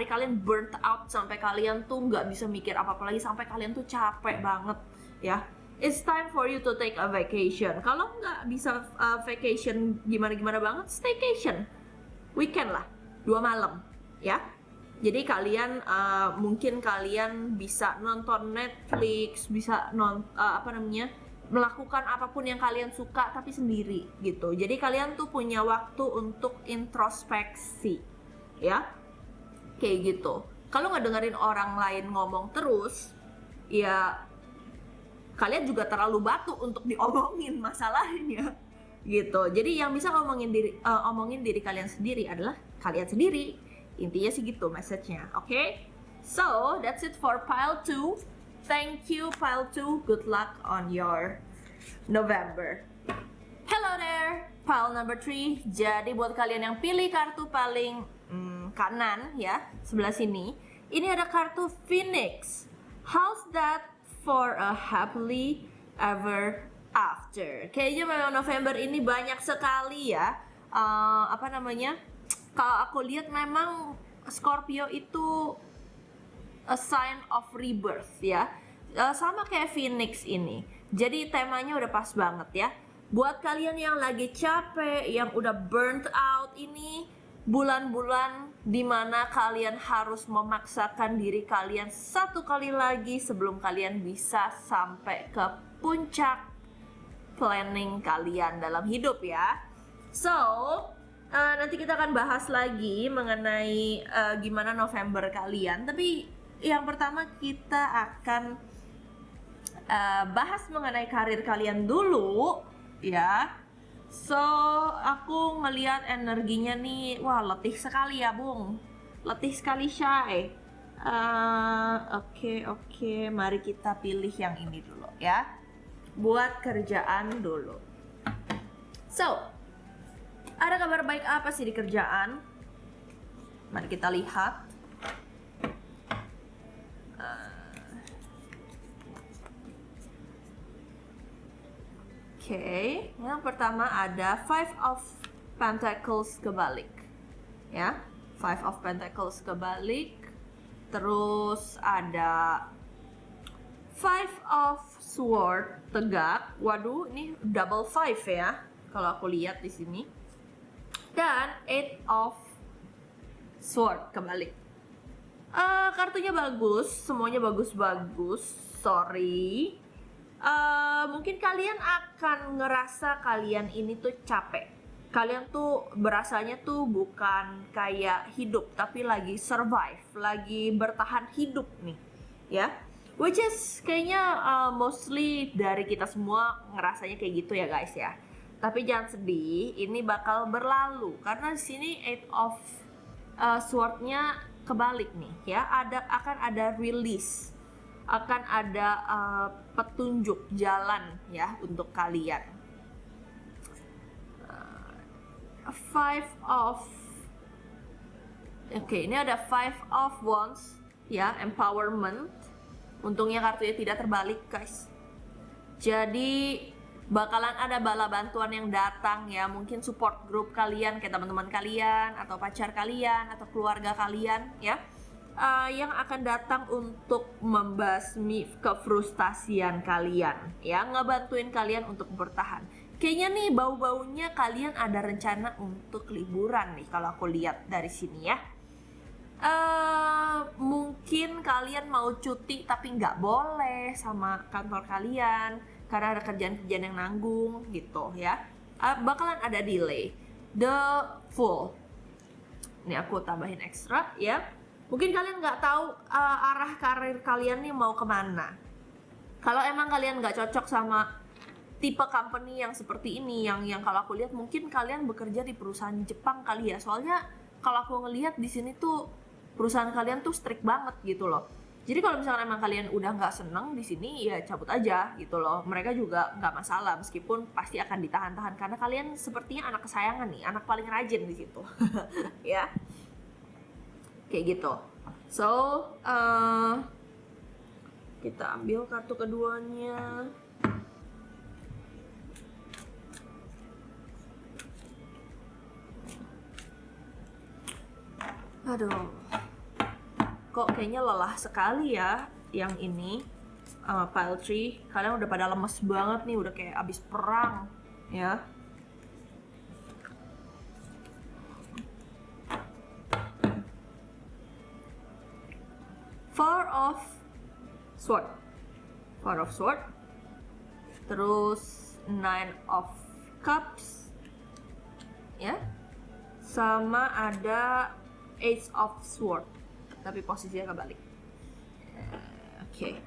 kalian burnt out sampai kalian tuh nggak bisa mikir apa-apa lagi, sampai kalian tuh capek banget ya. It's time for you to take a vacation. Kalau nggak bisa vacation gimana banget, staycation, weekend lah, 2 malam ya. Jadi kalian mungkin kalian bisa nonton Netflix, bisa melakukan apapun yang kalian suka tapi sendiri gitu. Jadi kalian tuh punya waktu untuk introspeksi ya, kayak gitu. Kalau nggak dengerin orang lain ngomong terus, ya kalian juga terlalu batu untuk diomongin masalahnya gitu. Jadi yang bisa omongin diri kalian sendiri adalah kalian sendiri. Intinya sih gitu message-nya, oke? So, that's it for pile 2. Thank you pile 2. Good luck on your November. Hello there, pile number 3. Jadi buat kalian yang pilih kartu paling kanan ya, sebelah sini, ini ada kartu Phoenix. How's that for a happily ever after? Kayaknya memang November ini banyak sekali ya, kalau aku lihat memang Scorpio itu a sign of rebirth ya, sama kayak Phoenix ini. Jadi temanya udah pas banget ya. Buat kalian yang lagi capek, yang udah burnt out, ini bulan-bulan dimana kalian harus memaksakan diri kalian satu kali lagi sebelum kalian bisa sampai ke puncak planning kalian dalam hidup ya. So, nanti kita akan bahas lagi mengenai gimana November kalian. Tapi yang pertama kita akan bahas mengenai karir kalian dulu ya. So, aku ngelihat energinya nih, wah letih sekali ya Bung. Letih sekali Syai. Oke, mari kita pilih yang ini dulu ya. Buat kerjaan dulu. So, ada kabar baik apa sih di kerjaan? Mari kita lihat. Oke, yang pertama ada Five of Pentacles kebalik. Ya, Five of Pentacles kebalik. Terus ada Five of Sword tegak. Waduh, ini double five ya. Kalau aku lihat di sini. Dan Eight of Sword kebalik. Kartunya bagus, semuanya bagus-bagus. Sorry. Mungkin kalian akan ngerasa kalian ini tuh capek. Kalian tuh berasanya tuh bukan kayak hidup, tapi lagi survive, lagi bertahan hidup nih, ya. Which is kayaknya mostly dari kita semua ngerasanya kayak gitu ya guys ya. Tapi jangan sedih, ini bakal berlalu karena di sini Eight of Sword-nya kebalik nih ya. Akan ada release, akan ada petunjuk jalan ya untuk kalian. Ini ada Five of Wands ya, empowerment. Untungnya kartunya tidak terbalik guys. Jadi bakalan ada bala bantuan yang datang ya, mungkin support group kalian kayak teman-teman kalian atau pacar kalian atau keluarga kalian ya. yang akan datang untuk membasmi kefrustasian kalian, ya, ngebantuin kalian untuk bertahan. Kayaknya nih bau-baunya kalian ada rencana untuk liburan nih kalau aku lihat dari sini ya. Mungkin kalian mau cuti tapi nggak boleh sama kantor kalian karena ada kerjaan-kerjaan yang nanggung gitu ya. Bakalan ada delay. The Fool. Ini aku tambahin ekstra ya. Mungkin kalian nggak tahu arah karir kalian nih mau kemana. Kalau emang kalian nggak cocok sama tipe company yang seperti ini, yang kalau aku lihat mungkin kalian bekerja di perusahaan Jepang kali ya. Soalnya kalau aku ngelihat di sini tuh perusahaan kalian tuh strict banget gitu loh. Jadi kalau misalkan emang kalian udah nggak seneng di sini ya cabut aja gitu loh. Mereka juga nggak masalah meskipun pasti akan ditahan-tahan karena kalian sepertinya anak kesayangan nih, anak paling rajin di situ, ya. Kayak gitu. So kita ambil kartu keduanya. Aduh, kok kayaknya lelah sekali ya yang ini. Pile 3, kalian udah pada lemes banget nih, udah kayak abis perang ya. Four of Sword, terus 9 of Cups ya, sama ada Ace of Sword tapi posisinya kebalik. Oke.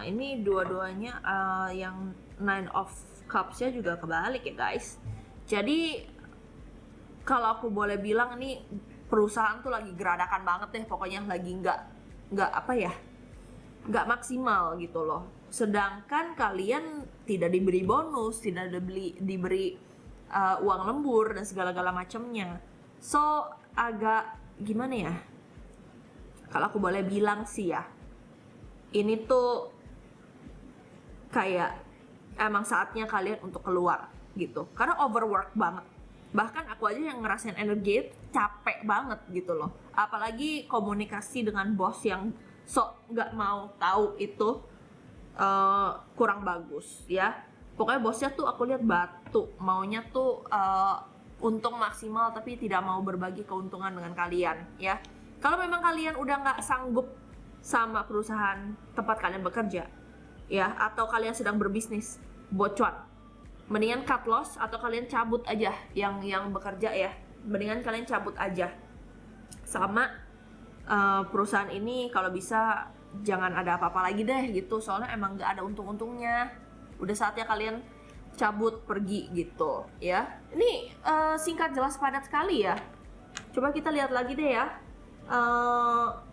Ini dua-duanya yang 9 of Cups-nya juga kebalik ya guys. Jadi kalau aku boleh bilang ini perusahaan tuh lagi geradakan banget deh, pokoknya lagi nggak apa ya, nggak maksimal gitu loh. Sedangkan kalian tidak diberi bonus, tidak diberi uang lembur dan segala-gala macamnya. So agak gimana ya, kalau aku boleh bilang sih ya, ini tuh kayak emang saatnya kalian untuk keluar gitu, karena overwork banget. Bahkan aku aja yang ngerasain energi capek banget gitu loh. Apalagi komunikasi dengan bos yang sok nggak mau tahu itu kurang bagus ya. Pokoknya bosnya tuh aku lihat batu, maunya tuh untung maksimal tapi tidak mau berbagi keuntungan dengan kalian ya. Kalau memang kalian udah nggak sanggup sama perusahaan tempat kalian bekerja ya, atau kalian sedang berbisnis bocuan, mendingan cut loss atau kalian cabut aja. Yang bekerja ya, mendingan kalian cabut aja sama perusahaan ini. Kalau bisa jangan ada apa-apa lagi deh gitu, soalnya emang nggak ada untung-untungnya. Udah saatnya kalian cabut pergi gitu ya. Ini singkat jelas padat sekali ya. Coba kita lihat lagi deh ya.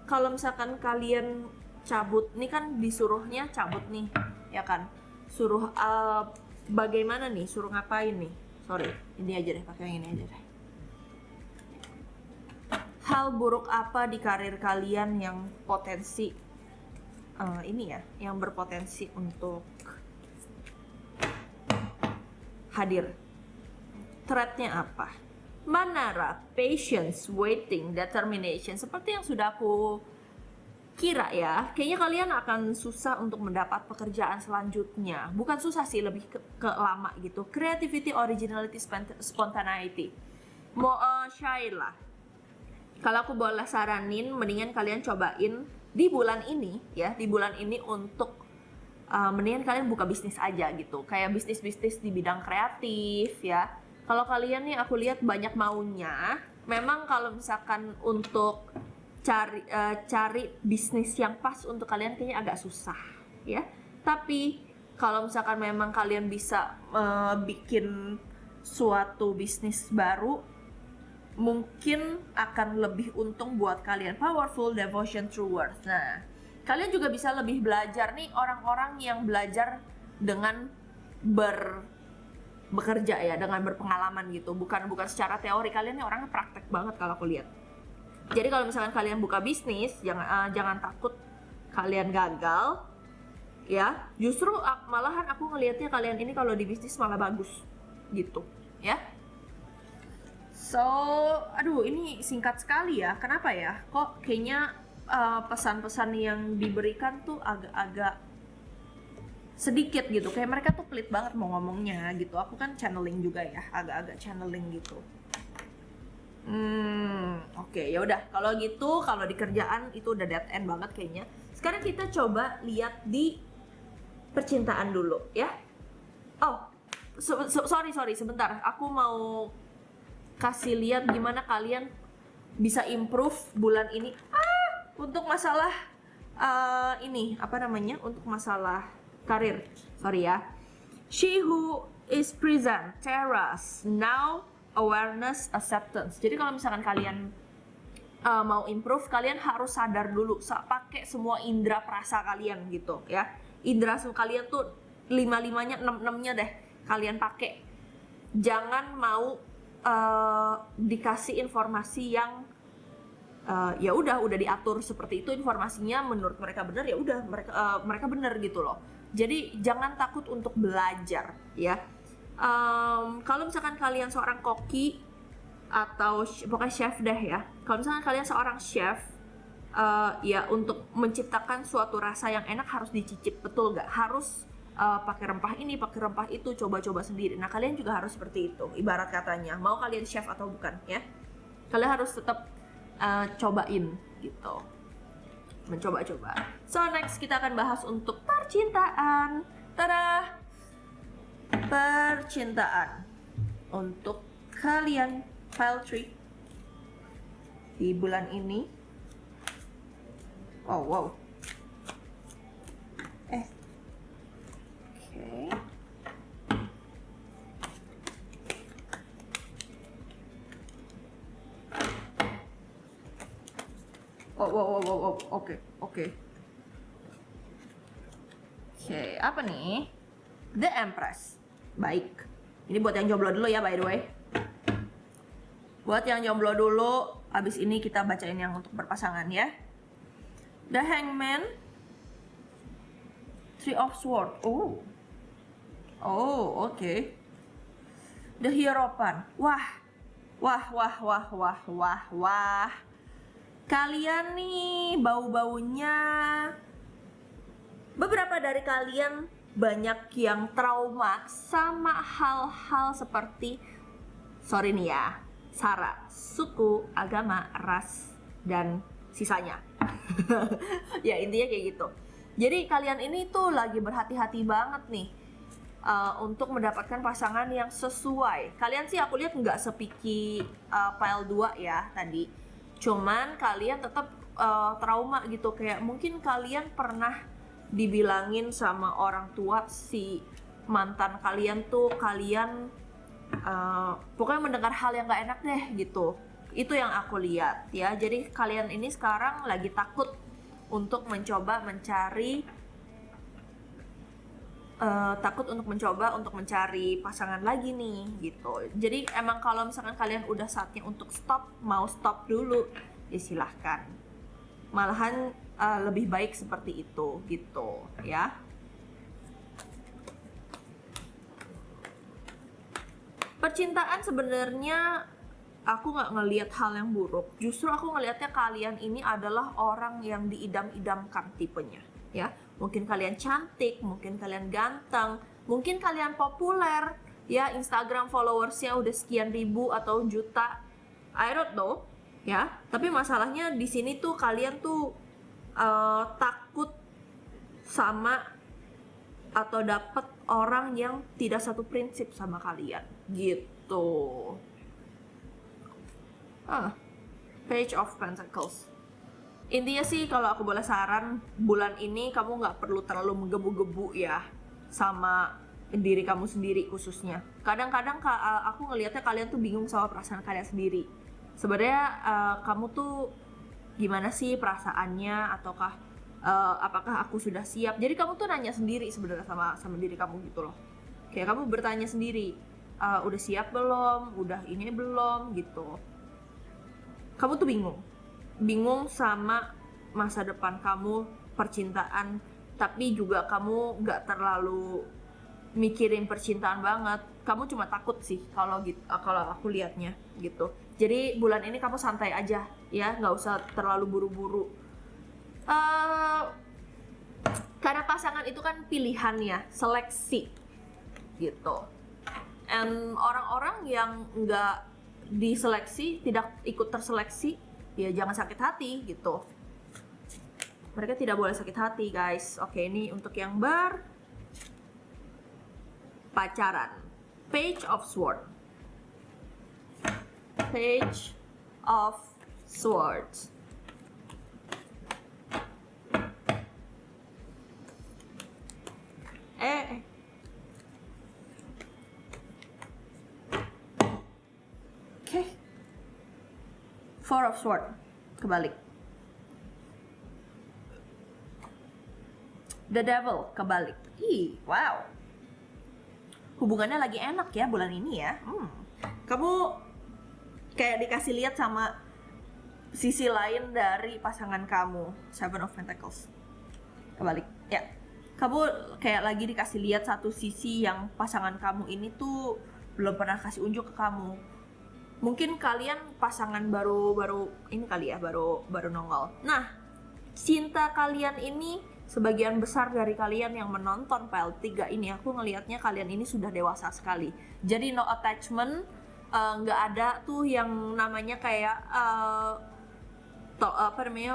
Kalau misalkan kalian cabut, ini kan disuruhnya cabut nih ya kan, suruh bagaimana nih, suruh ngapain nih. Sorry, ini aja deh, pakai yang ini aja deh. Hal buruk apa di karir kalian yang potensi ini ya, yang berpotensi untuk hadir? Threat-nya apa? Manara, patience, waiting, determination. Seperti yang sudah aku kira ya, kayaknya kalian akan susah untuk mendapat pekerjaan selanjutnya. Bukan susah sih, lebih ke lama gitu. Creativity, originality, spontaneity. Syaila, kalau aku boleh saranin, mendingan kalian cobain di bulan ini ya, di bulan ini untuk mendingan kalian buka bisnis aja gitu. Kayak bisnis-bisnis di bidang kreatif ya. Kalau kalian nih aku lihat banyak maunya. Memang kalau misalkan untuk cari bisnis yang pas untuk kalian kayaknya agak susah ya. Tapi kalau misalkan memang kalian bisa bikin suatu bisnis baru, mungkin akan lebih untung buat kalian. Powerful, devotion, true worth. Nah, kalian juga bisa lebih belajar nih, orang-orang yang belajar dengan bekerja ya, dengan berpengalaman gitu. Bukan secara teori, kalian nih orangnya praktek banget kalau aku lihat. Jadi kalau misalkan kalian buka bisnis, jangan takut kalian gagal ya. Justru malahan aku ngelihatnya kalian ini kalau di bisnis malah bagus gitu ya. So, aduh ini singkat sekali ya. Kenapa ya? Kok kayaknya pesan-pesan yang diberikan tuh agak-agak sedikit gitu. Kayak mereka tuh pelit banget mau ngomongnya gitu. Aku kan channeling juga ya, agak-agak channeling gitu. Oke, ya udah. Kalau gitu, kalau di kerjaan itu udah dead end banget kayaknya. Sekarang kita coba lihat di percintaan dulu ya. Oh, sorry sebentar. Aku mau kasih lihat gimana kalian bisa improve bulan ini. Untuk masalah ini apa namanya? Untuk masalah karir. Sorry ya. She who is present, terrace, now awareness, acceptance. Jadi kalau misalkan kalian mau improve, kalian harus sadar dulu, pakai semua indera perasa kalian gitu ya. Indera kalian tuh 5-5-nya, 6-6-nya deh kalian pakai. Jangan mau dikasih informasi yang ya udah diatur seperti itu informasinya, menurut mereka benar ya udah mereka benar gitu loh. Jadi jangan takut untuk belajar ya. Kalau misalkan kalian seorang koki atau pokoknya chef deh ya. Kalau misalkan kalian seorang chef, ya untuk menciptakan suatu rasa yang enak harus dicicip, betul nggak? Harus pakai rempah ini, pakai rempah itu, coba-coba sendiri. Nah kalian juga harus seperti itu, ibarat katanya. Mau kalian chef atau bukan ya, kalian harus tetap cobain gitu, mencoba-coba. So next kita akan bahas untuk percintaan. Tada! Percintaan untuk kalian file 3 di bulan ini. Wow. Oke. Wow. Oke. Oke, apa nih? The Empress. Baik. Ini buat yang jomblo dulu ya, by the way. Buat yang jomblo dulu, abis ini kita bacain yang untuk berpasangan ya. The Hangman, 3 of Swords. Oke. The Hierophant. Wah. Kalian nih bau-baunya, beberapa dari kalian banyak yang trauma sama hal-hal seperti, sorry nih ya, sara, suku, agama, ras, dan sisanya. Ya intinya kayak gitu. Jadi kalian ini tuh lagi berhati-hati banget nih untuk mendapatkan pasangan yang sesuai. Kalian sih aku lihat nggak sepiki pile 2 ya tadi. Cuman kalian tetap trauma gitu, kayak mungkin kalian pernah dibilangin sama orang tua si mantan kalian tuh, kalian pokoknya mendengar hal yang gak enak deh gitu. Itu yang aku lihat ya. Jadi kalian ini sekarang lagi takut untuk mencoba mencari pasangan lagi nih gitu. Jadi emang kalau misalkan kalian udah saatnya untuk mau stop dulu, ya silahkan. Malahan lebih baik seperti itu gitu ya. Percintaan sebenarnya aku nggak ngelihat hal yang buruk. Justru aku ngelihatnya kalian ini adalah orang yang diidam-idamkan tipenya ya. Mungkin kalian cantik, mungkin kalian ganteng, mungkin kalian populer ya, Instagram followersnya udah sekian ribu atau juta, I don't know ya. Tapi masalahnya di sini tuh kalian tuh takut sama atau dapat orang yang tidak satu prinsip sama kalian gitu. Page of Pentacles. Intinya sih kalau aku boleh saran, bulan ini kamu nggak perlu terlalu menggebu-gebu ya sama diri kamu sendiri khususnya. Kadang-kadang aku ngelihatnya kalian tuh bingung sama perasaan kalian sendiri. Sebenarnya kamu tuh gimana sih perasaannya, ataukah apakah aku sudah siap? Jadi kamu tuh nanya sendiri sebenarnya sama diri kamu gitu loh. Kayak kamu bertanya sendiri, udah siap belum? Udah ini belum gitu. Kamu tuh bingung sama masa depan kamu, percintaan, tapi juga kamu nggak terlalu mikirin percintaan banget. Kamu cuma takut sih kalau gitu, kalau aku lihatnya gitu. Jadi bulan ini kamu santai aja ya, nggak usah terlalu buru-buru. Karena pasangan itu kan pilihannya, seleksi gitu. And orang-orang yang nggak diseleksi, tidak ikut terseleksi, ya jangan sakit hati gitu. Mereka tidak boleh sakit hati, guys. Oke, ini untuk yang pacaran. Page of Swords. Page of Swords. Oke. Four of Swords. Kebalik. The Devil. Kebalik. Ih, wow. Hubungannya lagi enak ya bulan ini ya. Kamu kayak dikasih lihat sama sisi lain dari pasangan kamu. Seven of Pentacles. Kebalik. Ya. Kamu kayak lagi dikasih lihat satu sisi yang pasangan kamu ini tuh belum pernah kasih unjuk ke kamu. Mungkin kalian pasangan baru ini kali ya, baru nongol. Nah, cinta kalian ini, sebagian besar dari kalian yang menonton PL3 ini, aku ngelihatnya kalian ini sudah dewasa sekali. Jadi no attachment, nggak ada tuh yang namanya kayak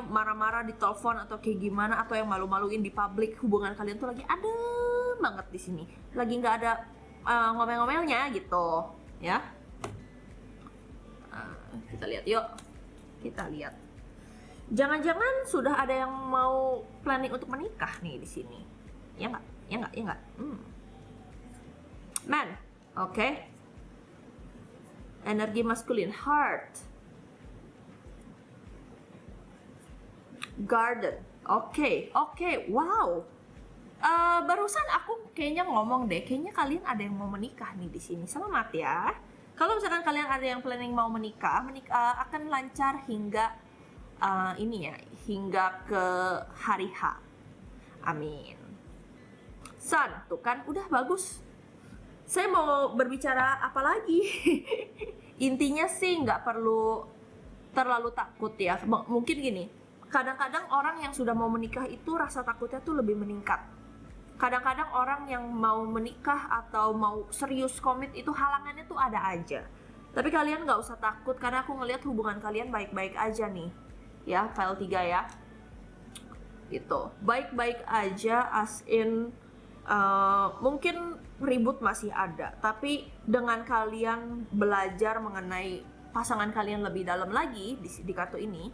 marah-marah di telepon atau kayak gimana, atau yang malu-maluin di publik. Hubungan kalian tuh lagi adem banget di sini, lagi nggak ada ngomel-ngomelnya gitu ya. Kita lihat yuk, kita lihat. Jangan-jangan sudah ada yang mau planning untuk menikah nih di sini, ya nggak? Ya nggak? Man, oke. Energi maskulin, heart, garden, oke, wow. Barusan aku kayaknya ngomong deh, kayaknya kalian ada yang mau menikah nih di sini. Selamat ya. Kalau misalkan kalian ada yang planning mau menikah akan lancar hingga hingga ke hari H. Amin. Sun, tuh kan udah bagus. Saya mau berbicara apa lagi? Intinya sih nggak perlu terlalu takut ya. Mungkin gini, kadang-kadang orang yang sudah mau menikah itu rasa takutnya tuh lebih meningkat. Kadang-kadang orang yang mau menikah atau mau serius komit itu halangannya tuh ada aja. Tapi kalian nggak usah takut, karena aku ngelihat hubungan kalian baik-baik aja nih. Ya, file 3 ya. Gitu. Baik-baik aja as in mungkin ribut masih ada, tapi dengan kalian belajar mengenai pasangan kalian lebih dalam lagi di kartu ini,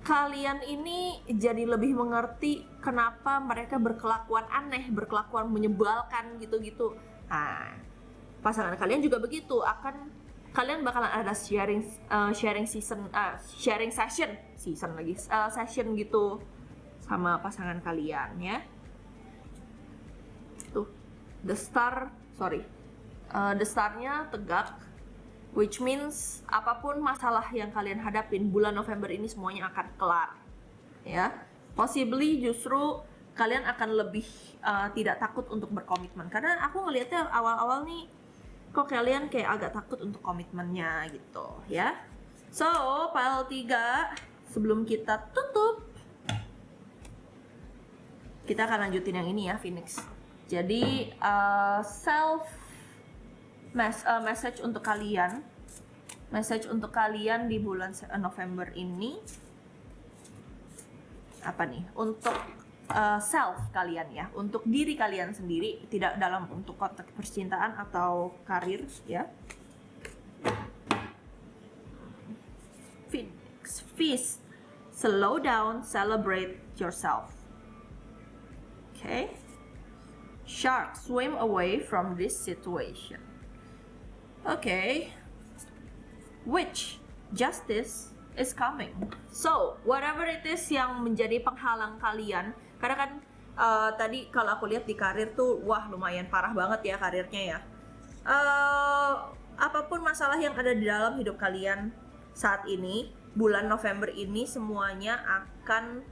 kalian ini jadi lebih mengerti kenapa mereka berkelakuan aneh, berkelakuan menyebalkan gitu-gitu. Nah, pasangan kalian juga begitu. Kalian bakalan ada sharing session gitu sama pasangan kalian ya. Tuh, the star-nya tegak, which means apapun masalah yang kalian hadapin bulan November ini semuanya akan kelar ya. Possibly justru kalian akan lebih tidak takut untuk berkomitmen, karena aku ngelihatnya awal-awal nih kok kalian kayak agak takut untuk komitmennya gitu ya. So, file 3 sebelum kita tutup, kita akan lanjutin yang ini ya, Phoenix. Jadi message untuk kalian di bulan November ini apa nih? Untuk self kalian ya, untuk diri kalian sendiri, tidak dalam untuk konteks percintaan atau karir ya. Phoenix, feast, slow down, celebrate yourself. Okay. Shark, swim away from this situation. Okay. Witch, justice is coming. So, whatever it is yang menjadi penghalang kalian, karena kan tadi kalau aku lihat di karir tuh, wah lumayan parah banget ya karirnya ya. Apapun masalah yang ada di dalam hidup kalian saat ini, bulan November ini semuanya akan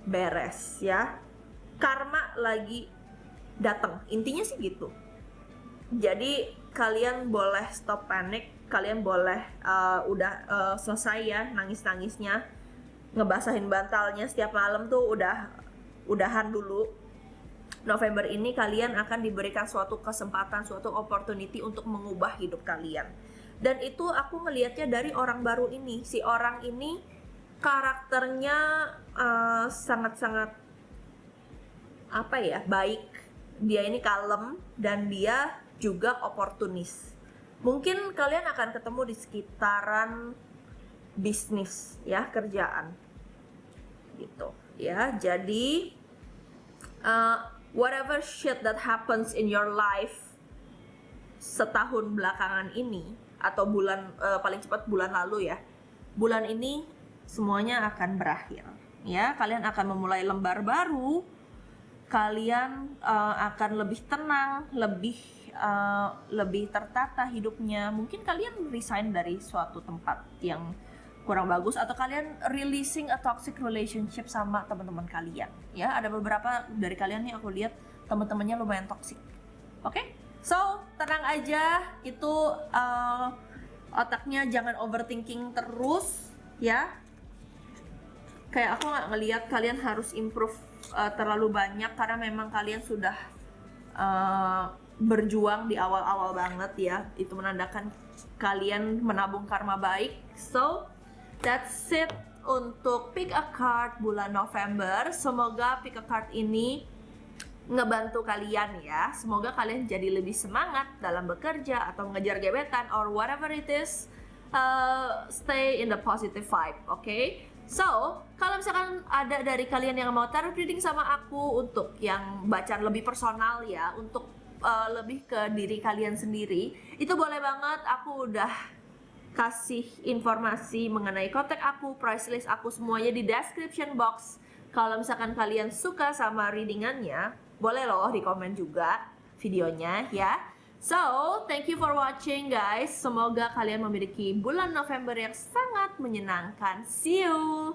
beres ya. Karma lagi datang. Intinya sih gitu. Jadi kalian boleh stop panic, kalian boleh selesai ya nangis-nangisnya, ngebasahin bantalnya setiap malam tuh udahan dulu. November ini kalian akan diberikan suatu kesempatan, suatu opportunity untuk mengubah hidup kalian. Dan itu aku ngelihatnya dari orang baru ini. Si orang ini karakternya sangat-sangat baik. Dia ini kalem dan dia juga oportunis. Mungkin kalian akan ketemu di sekitaran bisnis ya, kerjaan gitu ya. Jadi whatever shit that happens in your life setahun belakangan ini atau paling cepat bulan lalu ya, bulan ini semuanya akan berakhir ya. Kalian akan memulai lembar baru, kalian akan lebih tenang, lebih tertata hidupnya. Mungkin kalian resign dari suatu tempat yang kurang bagus, atau kalian releasing a toxic relationship sama teman-teman kalian ya. Ada beberapa dari kalian nih aku lihat teman-temannya lumayan toxic. Oke? So, tenang aja, itu otaknya jangan overthinking terus ya. Kayak aku nggak ngelihat kalian harus improve terlalu banyak, karena memang kalian sudah berjuang di awal-awal banget ya. Itu menandakan kalian menabung karma baik. So, that's it untuk pick a card bulan November. Semoga pick a card ini ngebantu kalian ya. Semoga kalian jadi lebih semangat dalam bekerja atau ngejar gebetan or whatever it is. Stay in the positive vibe, okay? So, kalau misalkan ada dari kalian yang mau tarot reading sama aku untuk yang bacaan lebih personal ya, untuk lebih ke diri kalian sendiri, itu boleh banget. Aku udah kasih informasi mengenai kontak aku, price list aku, semuanya di description box. Kalau misalkan kalian suka sama readingannya, boleh loh di komen juga videonya ya. So, thank you for watching guys. Semoga kalian memiliki bulan November yang sangat menyenangkan. See you!